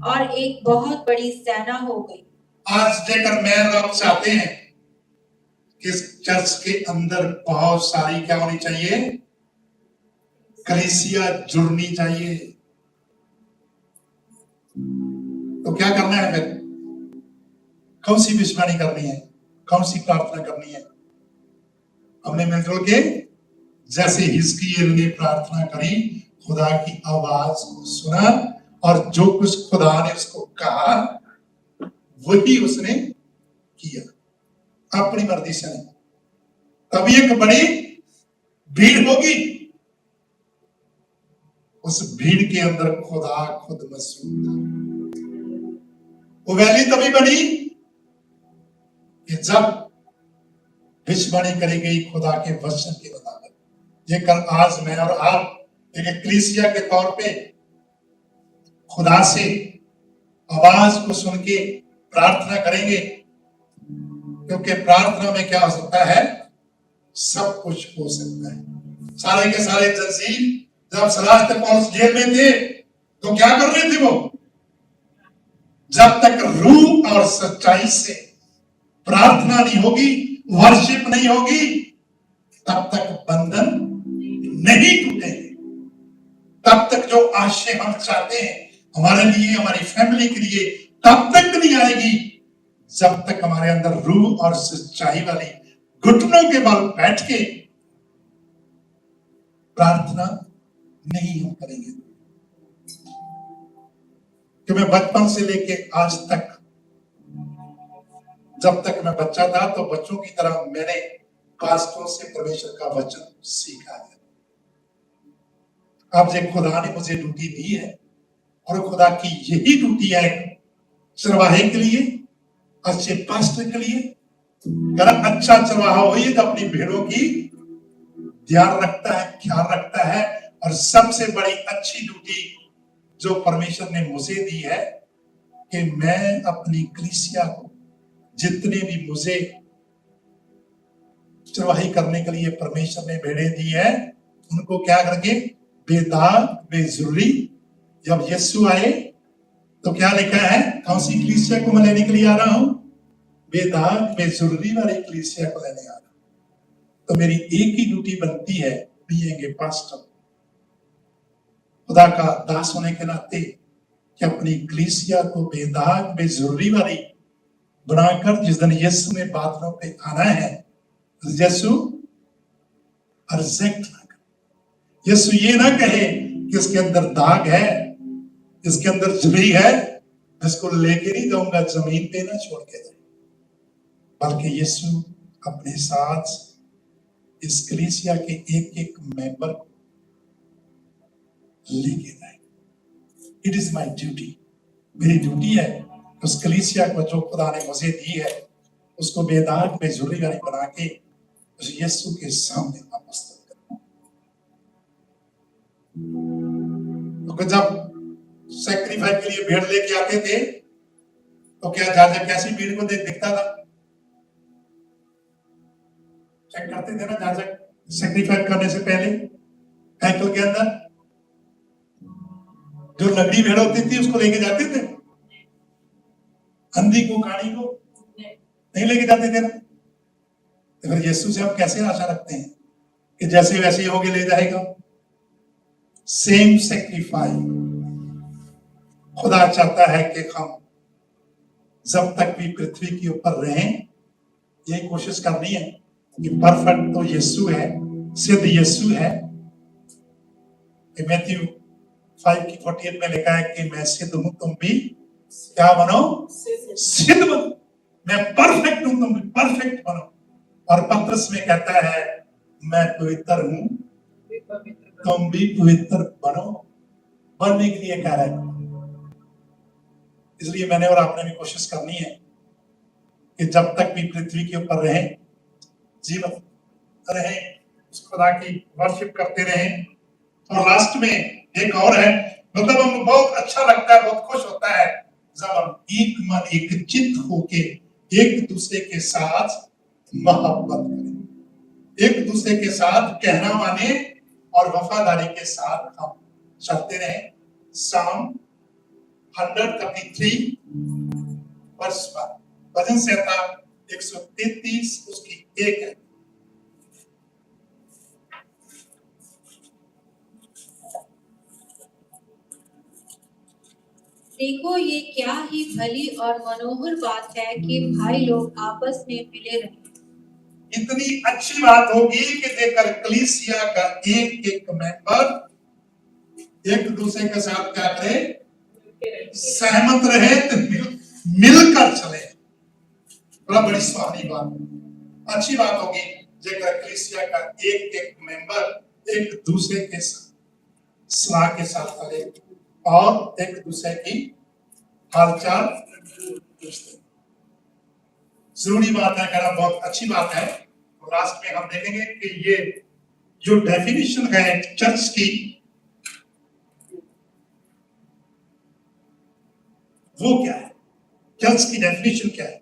और एक बहुत बड़ी सेना हो गई। आज जेकर मैं और आप चाहते हैं कि इस चर्च के अंदर बहुत सारी क्या होनी चाहिए, कलीसिया जुड़नी चाहिए। तो क्या करना है फिर? कौन सी विश्वानी करनी है, कौन सी प्रार्थना करनी है? हमने मिलजुल के जैसे हिजकिय्याह ने प्रार्थना करी, खुदा की आवाज को सुना और जो कुछ खुदा ने उसको कहा वही उसने किया अपनी मर्जी से नहीं। तभी एक बड़ी भीड़ होगी, उस भीड़ के अंदर खुदा खुद मौजूद था। वो वैली तभी बनी कि जब विश्वाणी करी गई खुदा के वचन के मुताबिक। जेकर आज मैं और आप एक कलीसिया के तौर पे खुदा से आवाज को सुन के प्रार्थना करेंगे, क्योंकि प्रार्थना में क्या हो सकता है, सब कुछ हो सकता है। सारे के सारे जंजीर जब सलाह पौलुस जेल में थे तो क्या कर रहे थे वो? जब तक रूह और सच्चाई से प्रार्थना नहीं होगी, वर्शिप नहीं होगी, तब तक बंधन नहीं टूटेंगे। तब तक जो आशय हम चाहते हैं हमारे लिए, हमारी फैमिली के लिए, तब तक नहीं आएगी जब तक हमारे अंदर रूह और सच्चाई वाली घुटनों के बल बैठ के प्रार्थना नहीं हम करेंगे। कि मैं बचपन से लेके आज तक, जब तक मैं बच्चा था तो बच्चों की तरह मैंने पास्टरों से परमेश्वर का वचन सीखा है। अब जब खुदा ने मुझे ड्यूटी दी है, और खुदा की यही ड्यूटी है चरवाहे के लिए, अच्छे पास्टर के लिए। अगर अच्छा चरवाहा वही है तो अपनी भेड़ों की ध्यान रखता है, ख्याल रखता है। और सबसे बड़ी अच्छी ड्यूटी जो परमेश्वर ने मुझे दी है कि मैं अपनी कलीसिया को, जितने भी मुझे चरवाही करने के लिए परमेश्वर ने भेड़े दी है, उनको क्या करके बेदाग बेजुर्री। जब यीशु आए तो क्या लिखा है, कौन सी कलीसिया को मैं लेने के लिए आ रहा हूं? बेदाग बेजुर्री वाली कलीसिया को लेने आ रहा हूं। तो मेरी एक ही ड्यूटी बनती है, बीइंग ए पास्टर, खुदा का दास होने के नाते, कि अपनी कलीसिया को बेदाग बेजुर्री वाली बनाकर जिस दिन यीशु ने बादलों पे आना है, यीशु रिजेक्ट ना करे। यीशु ये ना कहे कि इसके अंदर दाग है, इसके अंदर झुर्री है, इसको लेके नहीं जाऊंगा, जमीन पे ना छोड़ के जाए। बल्कि यीशु अपने साथ इस कलीसिया के एक एक मेंबर को लेके जाए। इट इज माई ड्यूटी, मेरी ड्यूटी है उस कलीसिया को जो खुदा ने मुझे दी है, उसको बेदाग बेजुर्री वाली बना के उस यीशु के सामने नतमस्तक करना। तो जब सैक्रिफाइस के लिए भेड़ लेके आते थे तो क्या जाजक कैसी भीड़ को दिखता था? चेक करते थे ना जाजक सैक्रिफाइस करने से पहले हैकल के अंदर जो लगड़ी भेड़ होती थी उसको लेके जाते थे, अंधी को काड़ी को नहीं लेके जाते थे ना। तो फिर यीशु से हम कैसे आशा रखते हैं कि जैसे वैसे होके ले जाएगा? सेम सैक्रिफाइस खुदा चाहता है कि हम जब तक भी पृथ्वी के ऊपर रहें, यही कोशिश करनी है कि परफेक्ट तो यीशु है, सिद्ध यीशु है। मैथ्यू 5 की 48 में लिखा है कि मैं सिद्ध हूं, तुम भी क्या बनो? सिद्ध बनो। मैं परफेक्ट हूं, तुम भी परफेक्ट बनो। और पत्रस में कहता है मैं पवित्र हूं, तुम भी पवित्र बनो। बनने के लिए कह रहा है। इसलिए मैंने और आपने भी कोशिश करनी है कि जब तक भी पृथ्वी के ऊपर रहे, जीवन रहे, उस खुदा की वर्शिप करते रहे। और लास्ट में एक और है, मतलब हम बहुत अच्छा लगता है, बहुत खुश होता है जब हम एक मन एक चित्त होके एक दूसरे के साथ मोहब्बत करें, एक दूसरे के साथ कहना माने और वफादारी के साथ हम चलते रहे। साम 133 वर्ष पर भजन संहिता 133 उसकी 1 है। देखो ये क्या ही भली और मनोहर बात है कि भाई लोग आपस में मिले रहें। इतनी अच्छी बात होगी कि देखकर कलीसिया का एक एक मेंबर एक दूसरे के साथ क्या करे, सहमत रहे, तो मिलकर चले। बड़ा बड़ी सुहानी बात, अच्छी बात होगी जेकर कलीसिया का एक एक मेंबर एक दूसरे के सलाह के साथ चले और एक दूसरे की हालचाल पूछते। जरूरी बात है, कहना बहुत अच्छी बात है। तो लास्ट में हम देखेंगे कि ये जो डेफिनेशन है चर्च की, वो क्या है? चर्च की डेफिनेशन क्या है?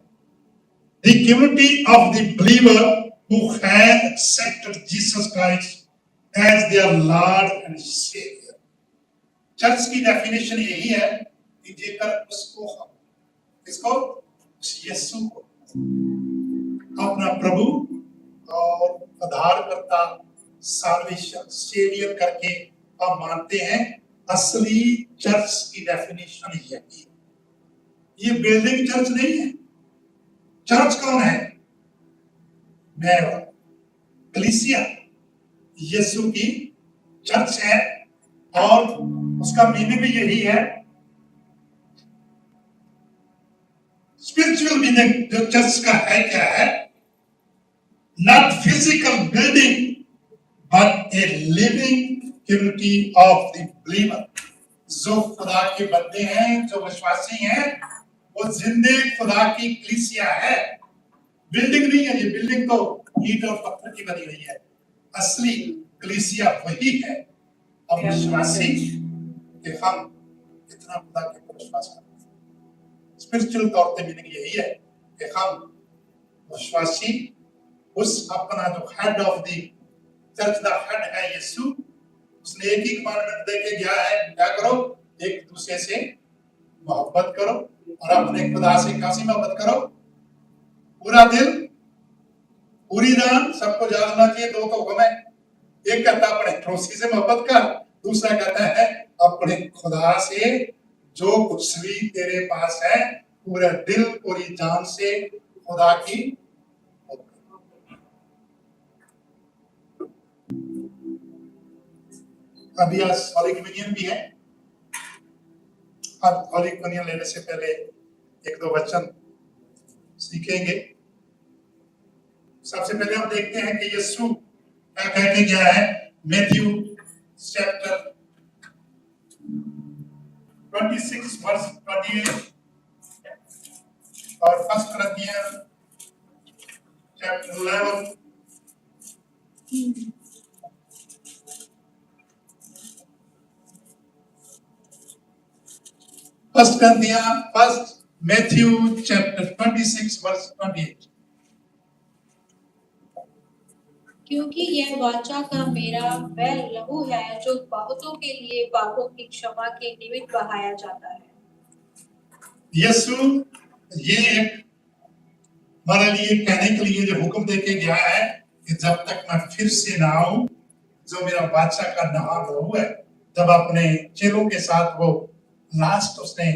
The community of the believer who have accepted Jesus Christ as their Lord and Savior. Church की डेफिनेशन यही है कि जेकर उसको हम, किसको? यीशु को अपना प्रभु और उद्धारकर्ता साल्वेशन सेवियर करके हम मानते हैं। असली चर्च की डेफिनेशन यही है। ये बिल्डिंग चर्च नहीं है। चर्च कौन है? मैं कलीसिया यीशु की चर्च है। और उसका मीनिंग भी यही है। स्पिरिचुअल मीनिंग जो चर्च का है क्या है? Not physical building but a living community of the believer. जो खुदा के बंदे हैं, जो विश्वासी हैं, वो जिंदे खुदा की कलीसिया है। बिल्डिंग नहीं है ये, बिल्डिंग तो ईंट और पत्थर की बनी हुई है। असली कलीसिया वही है। हम विश्वासी कि हम इतना खुदा के ऊपर विश्वास करते हैं। स्पिरिचुअल तौर पे मीनिंग यही है कि हम विश्वासी उस अपना जो हेड ऑफ द चर्च दा हेड है यीशु, उसने एक ही कमांडमेंट देके गया है, क्या करो? एक दूसरे से मोहब्बत करो और अपने खुदा से कैसी मोहब्बत करो? पूरा दिल, पूरी जान, सबको याद होना चाहिए। दो तो हुक्म है, एक कहता है अपने पड़ोसी से मोहब्बत कर, दूसरा कहता है अपने खुदा से जो कुछ भी तेरे पास है पूरे दिल पूरी जान से खुदा की। अभी आज हॉली कम्युनियन भी है। अब हॉली कम्युनियन लेने से पहले एक दो वचन सीखेंगे। सबसे पहले हम देखते हैं कि यीशु क्या कह के गया है। मैथ्यू चैप्टर 26 वर्स 28 और 1 Corinthians chapter 11 1 Corinthians Matthew chapter 26 verse 28। क्योंकि यह वाचा का मेरा वह लहू है जो बहुतों के लिए पापों की क्षमा के निमित्त बहाया जाता है। यीशु ये एक हमारे लिए कहने के लिए जो हुक्म देके गया है कि जब तक मैं फिर से ना आऊं, जो मेरा वाचा का नया लहू है। जब अपने चेलों के साथ वो लास्ट उसने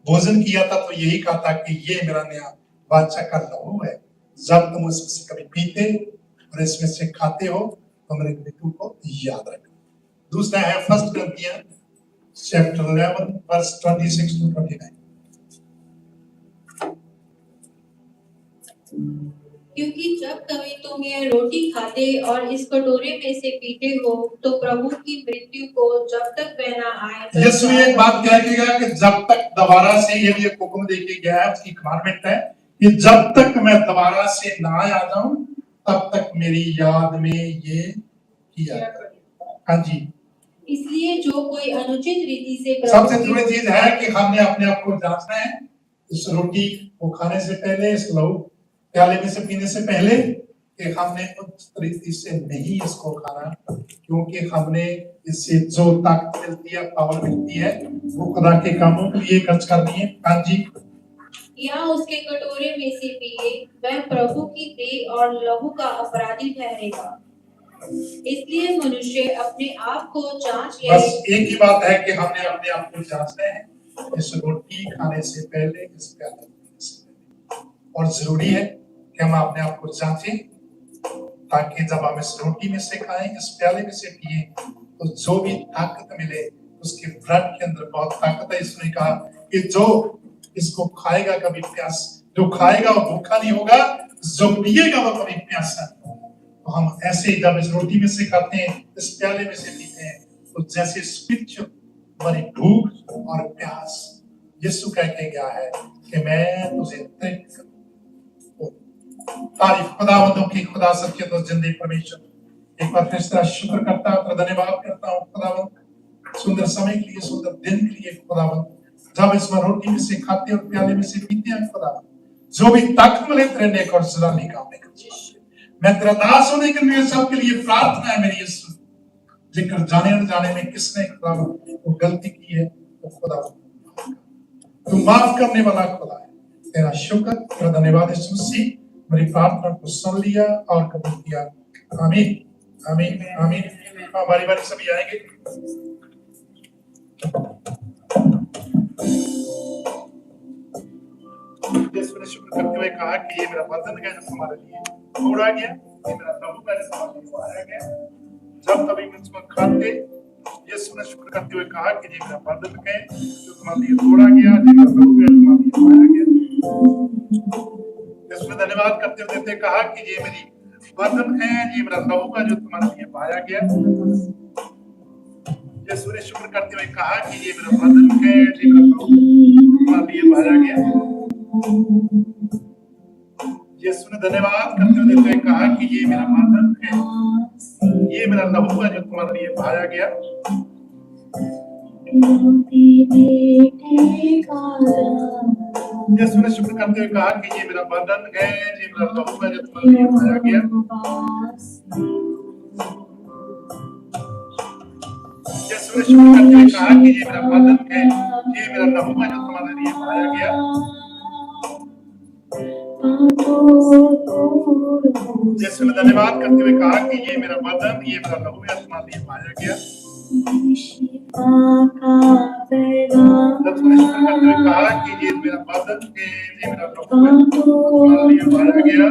भोजन किया था तो यही कहा था कि ये मेरा नया वाचा का लहू है। जब तुम उससे कभी पीते और इसमें से खाते हो तो मेरे मृत्यु को याद रखना। दूसरा है 1 Corinthians chapter 11 verse 26 to 29. क्योंकि जब कभी तुम ये रोटी खाते और इस कटोरे में से पीते हो तो प्रभु की मृत्यु को जब तक वह ना आए तक यीशु ने एक बात कह के गया कि जब तक दोबारा से, ये भी एक हुक्म दे के गया है, उसकी कमांडमेंट है कि जब तक मैं दोबारा से ना आ जाऊं तब तक मेरी याद में ये किया करें। हाँ जी, इसलिए जो कोई अनुचित रीति से सबसे प्रभु जरूरी चीज है कि हमने अपने आप को जांचना है, इस रोटी को खाने से पहले, इस लहू प्याले में से पीने से पहले, कि हमने उस तरीके से नहीं इसको खाना, क्योंकि हमने इससे जो ताकत मिलती है, पावर मिलती है, वो खुदा के कामों के लिए खर्च करनी है। हाँ जी, या उसके कटोरे में से पिए, वह प्रभु की देह और लहू का अपराधी ठहरेगा। इसलिए मनुष्य अपने आप को जांच ले। बस एक ही बात है कि हमने अपने आप को जांचना है, इस रोटी खाने से पहले, इस प्याले पीने से पहले। और जरूरी है कि हम अपने आप को जांचें, ताकि जब हम इस रोटी में से खाएं, इस प्याले में से पिए, तो जो भी ताकत मिले, उसके ब्लड के अंदर बहुत ताकत है। इसने कहा कि जो इसको खाएगा कभी प्यास, जो खाएगा वो भूखा नहीं होगा, जो पिएगा वो कभी प्यासा नहीं होगा। तो हम ऐसे जब इस रोटी में से खाते हैं, इस प्याले में से पीते हैं, तो जैसे स्पिरिचुअल हमारी भूख और प्यास, यीशु कह के गया है कि मैं तुझे तृप्त करूं। तारीफ खुदावंदों की, खुदा सच्चे तो जिंदगी परमेश्वर, एक बार फिर तेरा शुक्र करता हूं, तेरा धन्यवाद करता हूं खुदावंद, सुंदर समय के लिए, सुंदर दिन के लिए खुदावंद, जब इस रोटी में से खाते और प्याले में से पीते हैं खुदावंद, जो भी ताकत मिले तेरे नेक और सलामी काम में। मैं तेरा दास होने के लिए सबके लिए प्रार्थना है मेरी यीशु, जिक्र जाने न जाने में किसने खुदावंद वो गलती की है, तो खुदावंद तू माफ करने वाला खुदा है। तेरा शुक्र, तेरा धन्यवाद यीशु मसीह, मेरी प्रार्थना को सुन लिया और कबूल किया। आमीन आमीन आमीन। बारी बारी सभी आएंगे। यीशु ने शुक्र करते हुए कहा कि ये मेरा बदन है जो तुम्हारे लिए तोड़ा गया, ये मेरा लहू है जो तुम्हारे लिए बहाया गया। जब कभी मुझको खाते, यीशु ने शुक्र करते हुए कहा कि ये मेरा बदन है जो तुम्हारे लिए तोड़ा गया, ये मेरा लहू है जो तुम्हारे लिए बहाया गया। यीशु ने धन्यवाद करते हुए कहा कि ये मेरी बदन है, ये मेरा लहू है जो तुम्हारे लिए बहाया गया। यीशु ने शुक्र करते हुए कहा कि ये मेरा बदन है, ये मेरा लहू तुम्हारे लिए बहाया गया। यीशु ने धन्यवाद करते हुए कहा कि ये मेरा बदन है, ये मेरा लहू है जो तुम्हारे लिए बहाया गया। यीशु ने शुक्र करते हुए कहा कि ये मेरा बदन है, ये मेरा लहू है जो तुम्हारे लिए बहाया गया। यीशु ने शुक्र करते हुए कहा कि ये मेरा बदन है, ये मेरा लहू है जो तुम्हारे लिए बहाया गया। यीशु ने धन्यवाद करते हुए कहा कि ये मेरा बदन, ये मेरा लहू है तुम्हारे लिए बहाया गया। यीशु ने शुक्र करते हुए कहा कि ये मेरा बदन है, ये मेरा लहू है तुम्हारे लिए बहाया गया।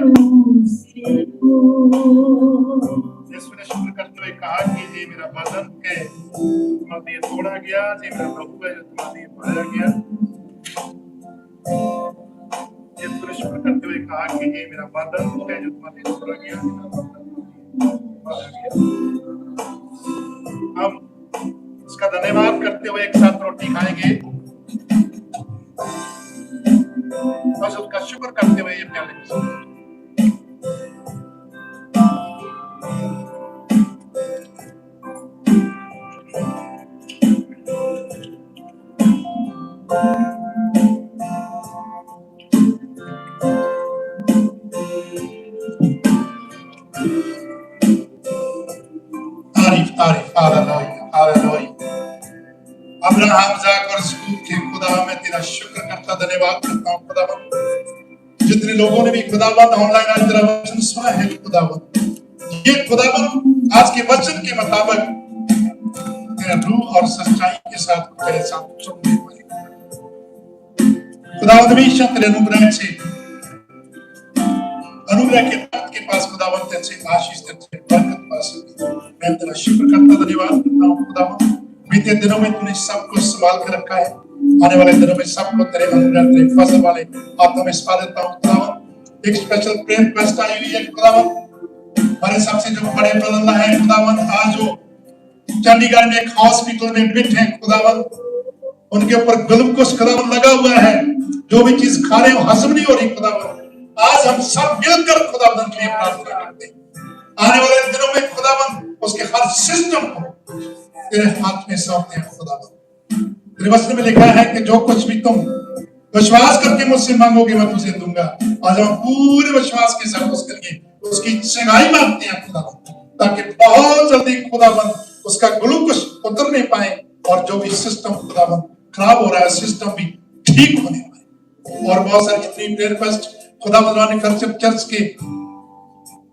यीशु ने शुक्र करते हुए कहा कि ये मेरा बदन है तुम्हारे लिए तोड़ा गया, ये मेरा लहू है जो तुम्हारे लिए बहाया गया। यीशु ने शुक्र करते हुए कहा कि ये मेरा बदन है जो तुम्हारे लिए तोड़ा गया, बहाया गया। हम उसका धन्यवाद करते हुए एक साथ रोटी खाएंगे, बस उसका शुक्र करते हुए ये प्याले में तारीफ हालेलुया। अब्राहम जाकर स्कूल के खुदा मैं तेरा शुक्र करता, धन्यवाद करता हूँ खुदावंद। जितने लोगों ने भी खुदावंद ऑनलाइन आज तेरा वचन सुना है खुदावंद, ये खुदावंद आज के वचन के मुताबिक तेरा रूह और सच्चाई के साथ तेरे साथ चलने पाए खुदावंद। हमेशा तेरे अनुग्रह से, अनुग्रह के तख्त के पास खुदावंद तेरे से आशीष, तेरे से बरकत पा सके। मैं तेरा शुक्र करता, धन्यवाद करता हूँ खुदावंद। बीते दिनों में तूने सब कुछ संभाल कर रखा है, आने वाले दिनों में सबको तेरे अनुग्रह तेरे फजल वाले हाथों में सौंप देता हूं खुदावन। एक स्पेशल प्रेयर रिक्वेस्ट आई हुई है खुदावन, हमारे सबसे जो बड़े ब्रदर है खुदावन, आज वो चंडीगढ़ में एक हॉस्पिटल में एडमिट है खुदावन, उनके ऊपर ग्लूकोज खुदावन लगा हुआ है, जो भी चीज खा रहे हो हजम नहीं हो रही खुदावन। आज हम सब मिलकर खुदावन के लिए प्रार्थना करते हैं, आने वाले दिनों में खुदावन उसके हर सिस्टम को तेरे हाथ में सौंपते हैं खुदावन। तेरे वचन में लिखा है कि जो कुछ भी तुम विश्वास करके मुझसे मांगोगे मैं तुझे दूंगा। आज हम पूरे विश्वास के साथ उसके लिए उसकी सगाई मांगते हैं खुदावन, ताकि बहुत जल्दी खुदावन उसका ग्लूकोज उतर नहीं पाए और जो भी सिस्टम खुदावन खराब हो रहा है सिस्टम भी ठीक होने पाए। और बहुत सारी जितनी प्रेयर रिक्वेस्ट खुदावन फेलोशिप चर्च के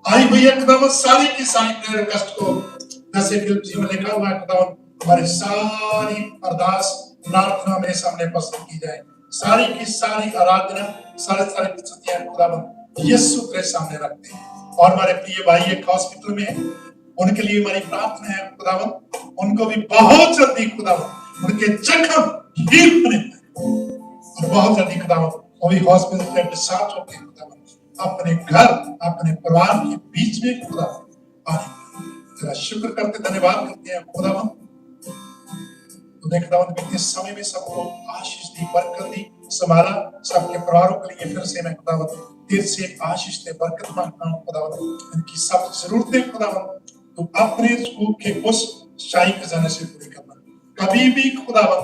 आई हुई है खुदावन, सारी की सारी प्रेयर रिक्वेस्ट को जैसे फिल्म जी में लिखा हुआ है खुदावन, हमारी सारी अरदास प्रार्थना मेरे सामने प्रस्तुत की जाए, सारी की सारी आराधना सारे स्तुतियां खुदावन यीशु तेरे सामने रखते हैं। और हमारे प्रिय भाई एक हॉस्पिटल में है, उनके लिए हमारी प्रार्थना है खुदावन, उनको भी बहुत जल्दी खुदावन उनके जख्म ठीक होने और बहुत जल्दी खुदावन वो भी हॉस्पिटल से डिस्चार्ज होकर खुदावन अपने घर अपने परिवार के बीच में खुदावन आने तेरा शुक्र करते धन्यवाद करते हैं खुदावन। तूने खुदावन बीते समय में सबको आशीष दी, बरकत दी, संभाला, सबके परिवारों के लिए फिर से मैं खुदावन दिल से आशीष दे, बरकत मांगता हूँ खुदावन। इनकी सब जरूरतें खुदावन तू अपने रूप के उस शाही खजाने से पूरी करना, कभी भी खुदावन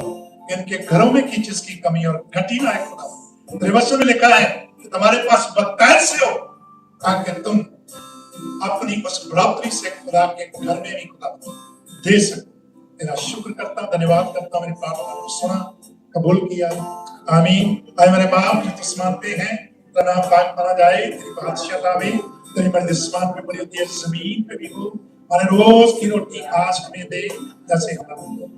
इनके घरों में की चीज की कमी और घटी ना है खुदावन। तेरे वचन में लिखा है कि तुम्हारे पास बकायद से हो ताकि तुम अपनी उस बढ़ोतरी से खुदा के घर में भी खुदावन दे सको। तेरा शुक्र करता हूं, धन्यवाद करता हूं, मेरी प्रार्थना को सुना, कबूल किया, आमीन। आए मेरे बाप जो आसमान पे हैं, तेरा नाम पाक माना जाए, तेरी बादशाहत आवे, तेरी मर्जी आसमान पे बड़ी होती है जमीन पे भी हो। हमारे रोज की रोटी आज हमें दे, जैसे हम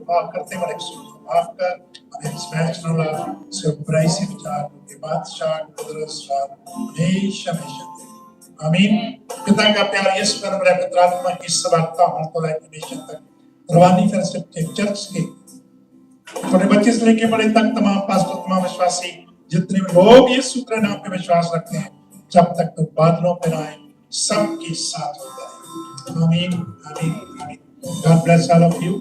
माफ करते हैं, हमारे कसूर को माफ कर, हमें स्मैश न ला, सिर्फ बुराई से बचा, क्योंकि बादशाह कुदरत शान हमेशा हमेशा आमीन। पिता का प्यार यीशु का नाम पवित्र आत्मा की सवारता हम तो लाए हमेशा तक रवानी फेलोशिप के चर्च के छोटे बच्चे से लेके बड़े तक तमाम पास्टर तमाम विश्वासी जितने लोग यीशु के नाम पे विश्वास रखते हैं जब तक तो बादलों पे ना आए सबके साथ होता है। आमीन आमीन आमीन। God bless all of you.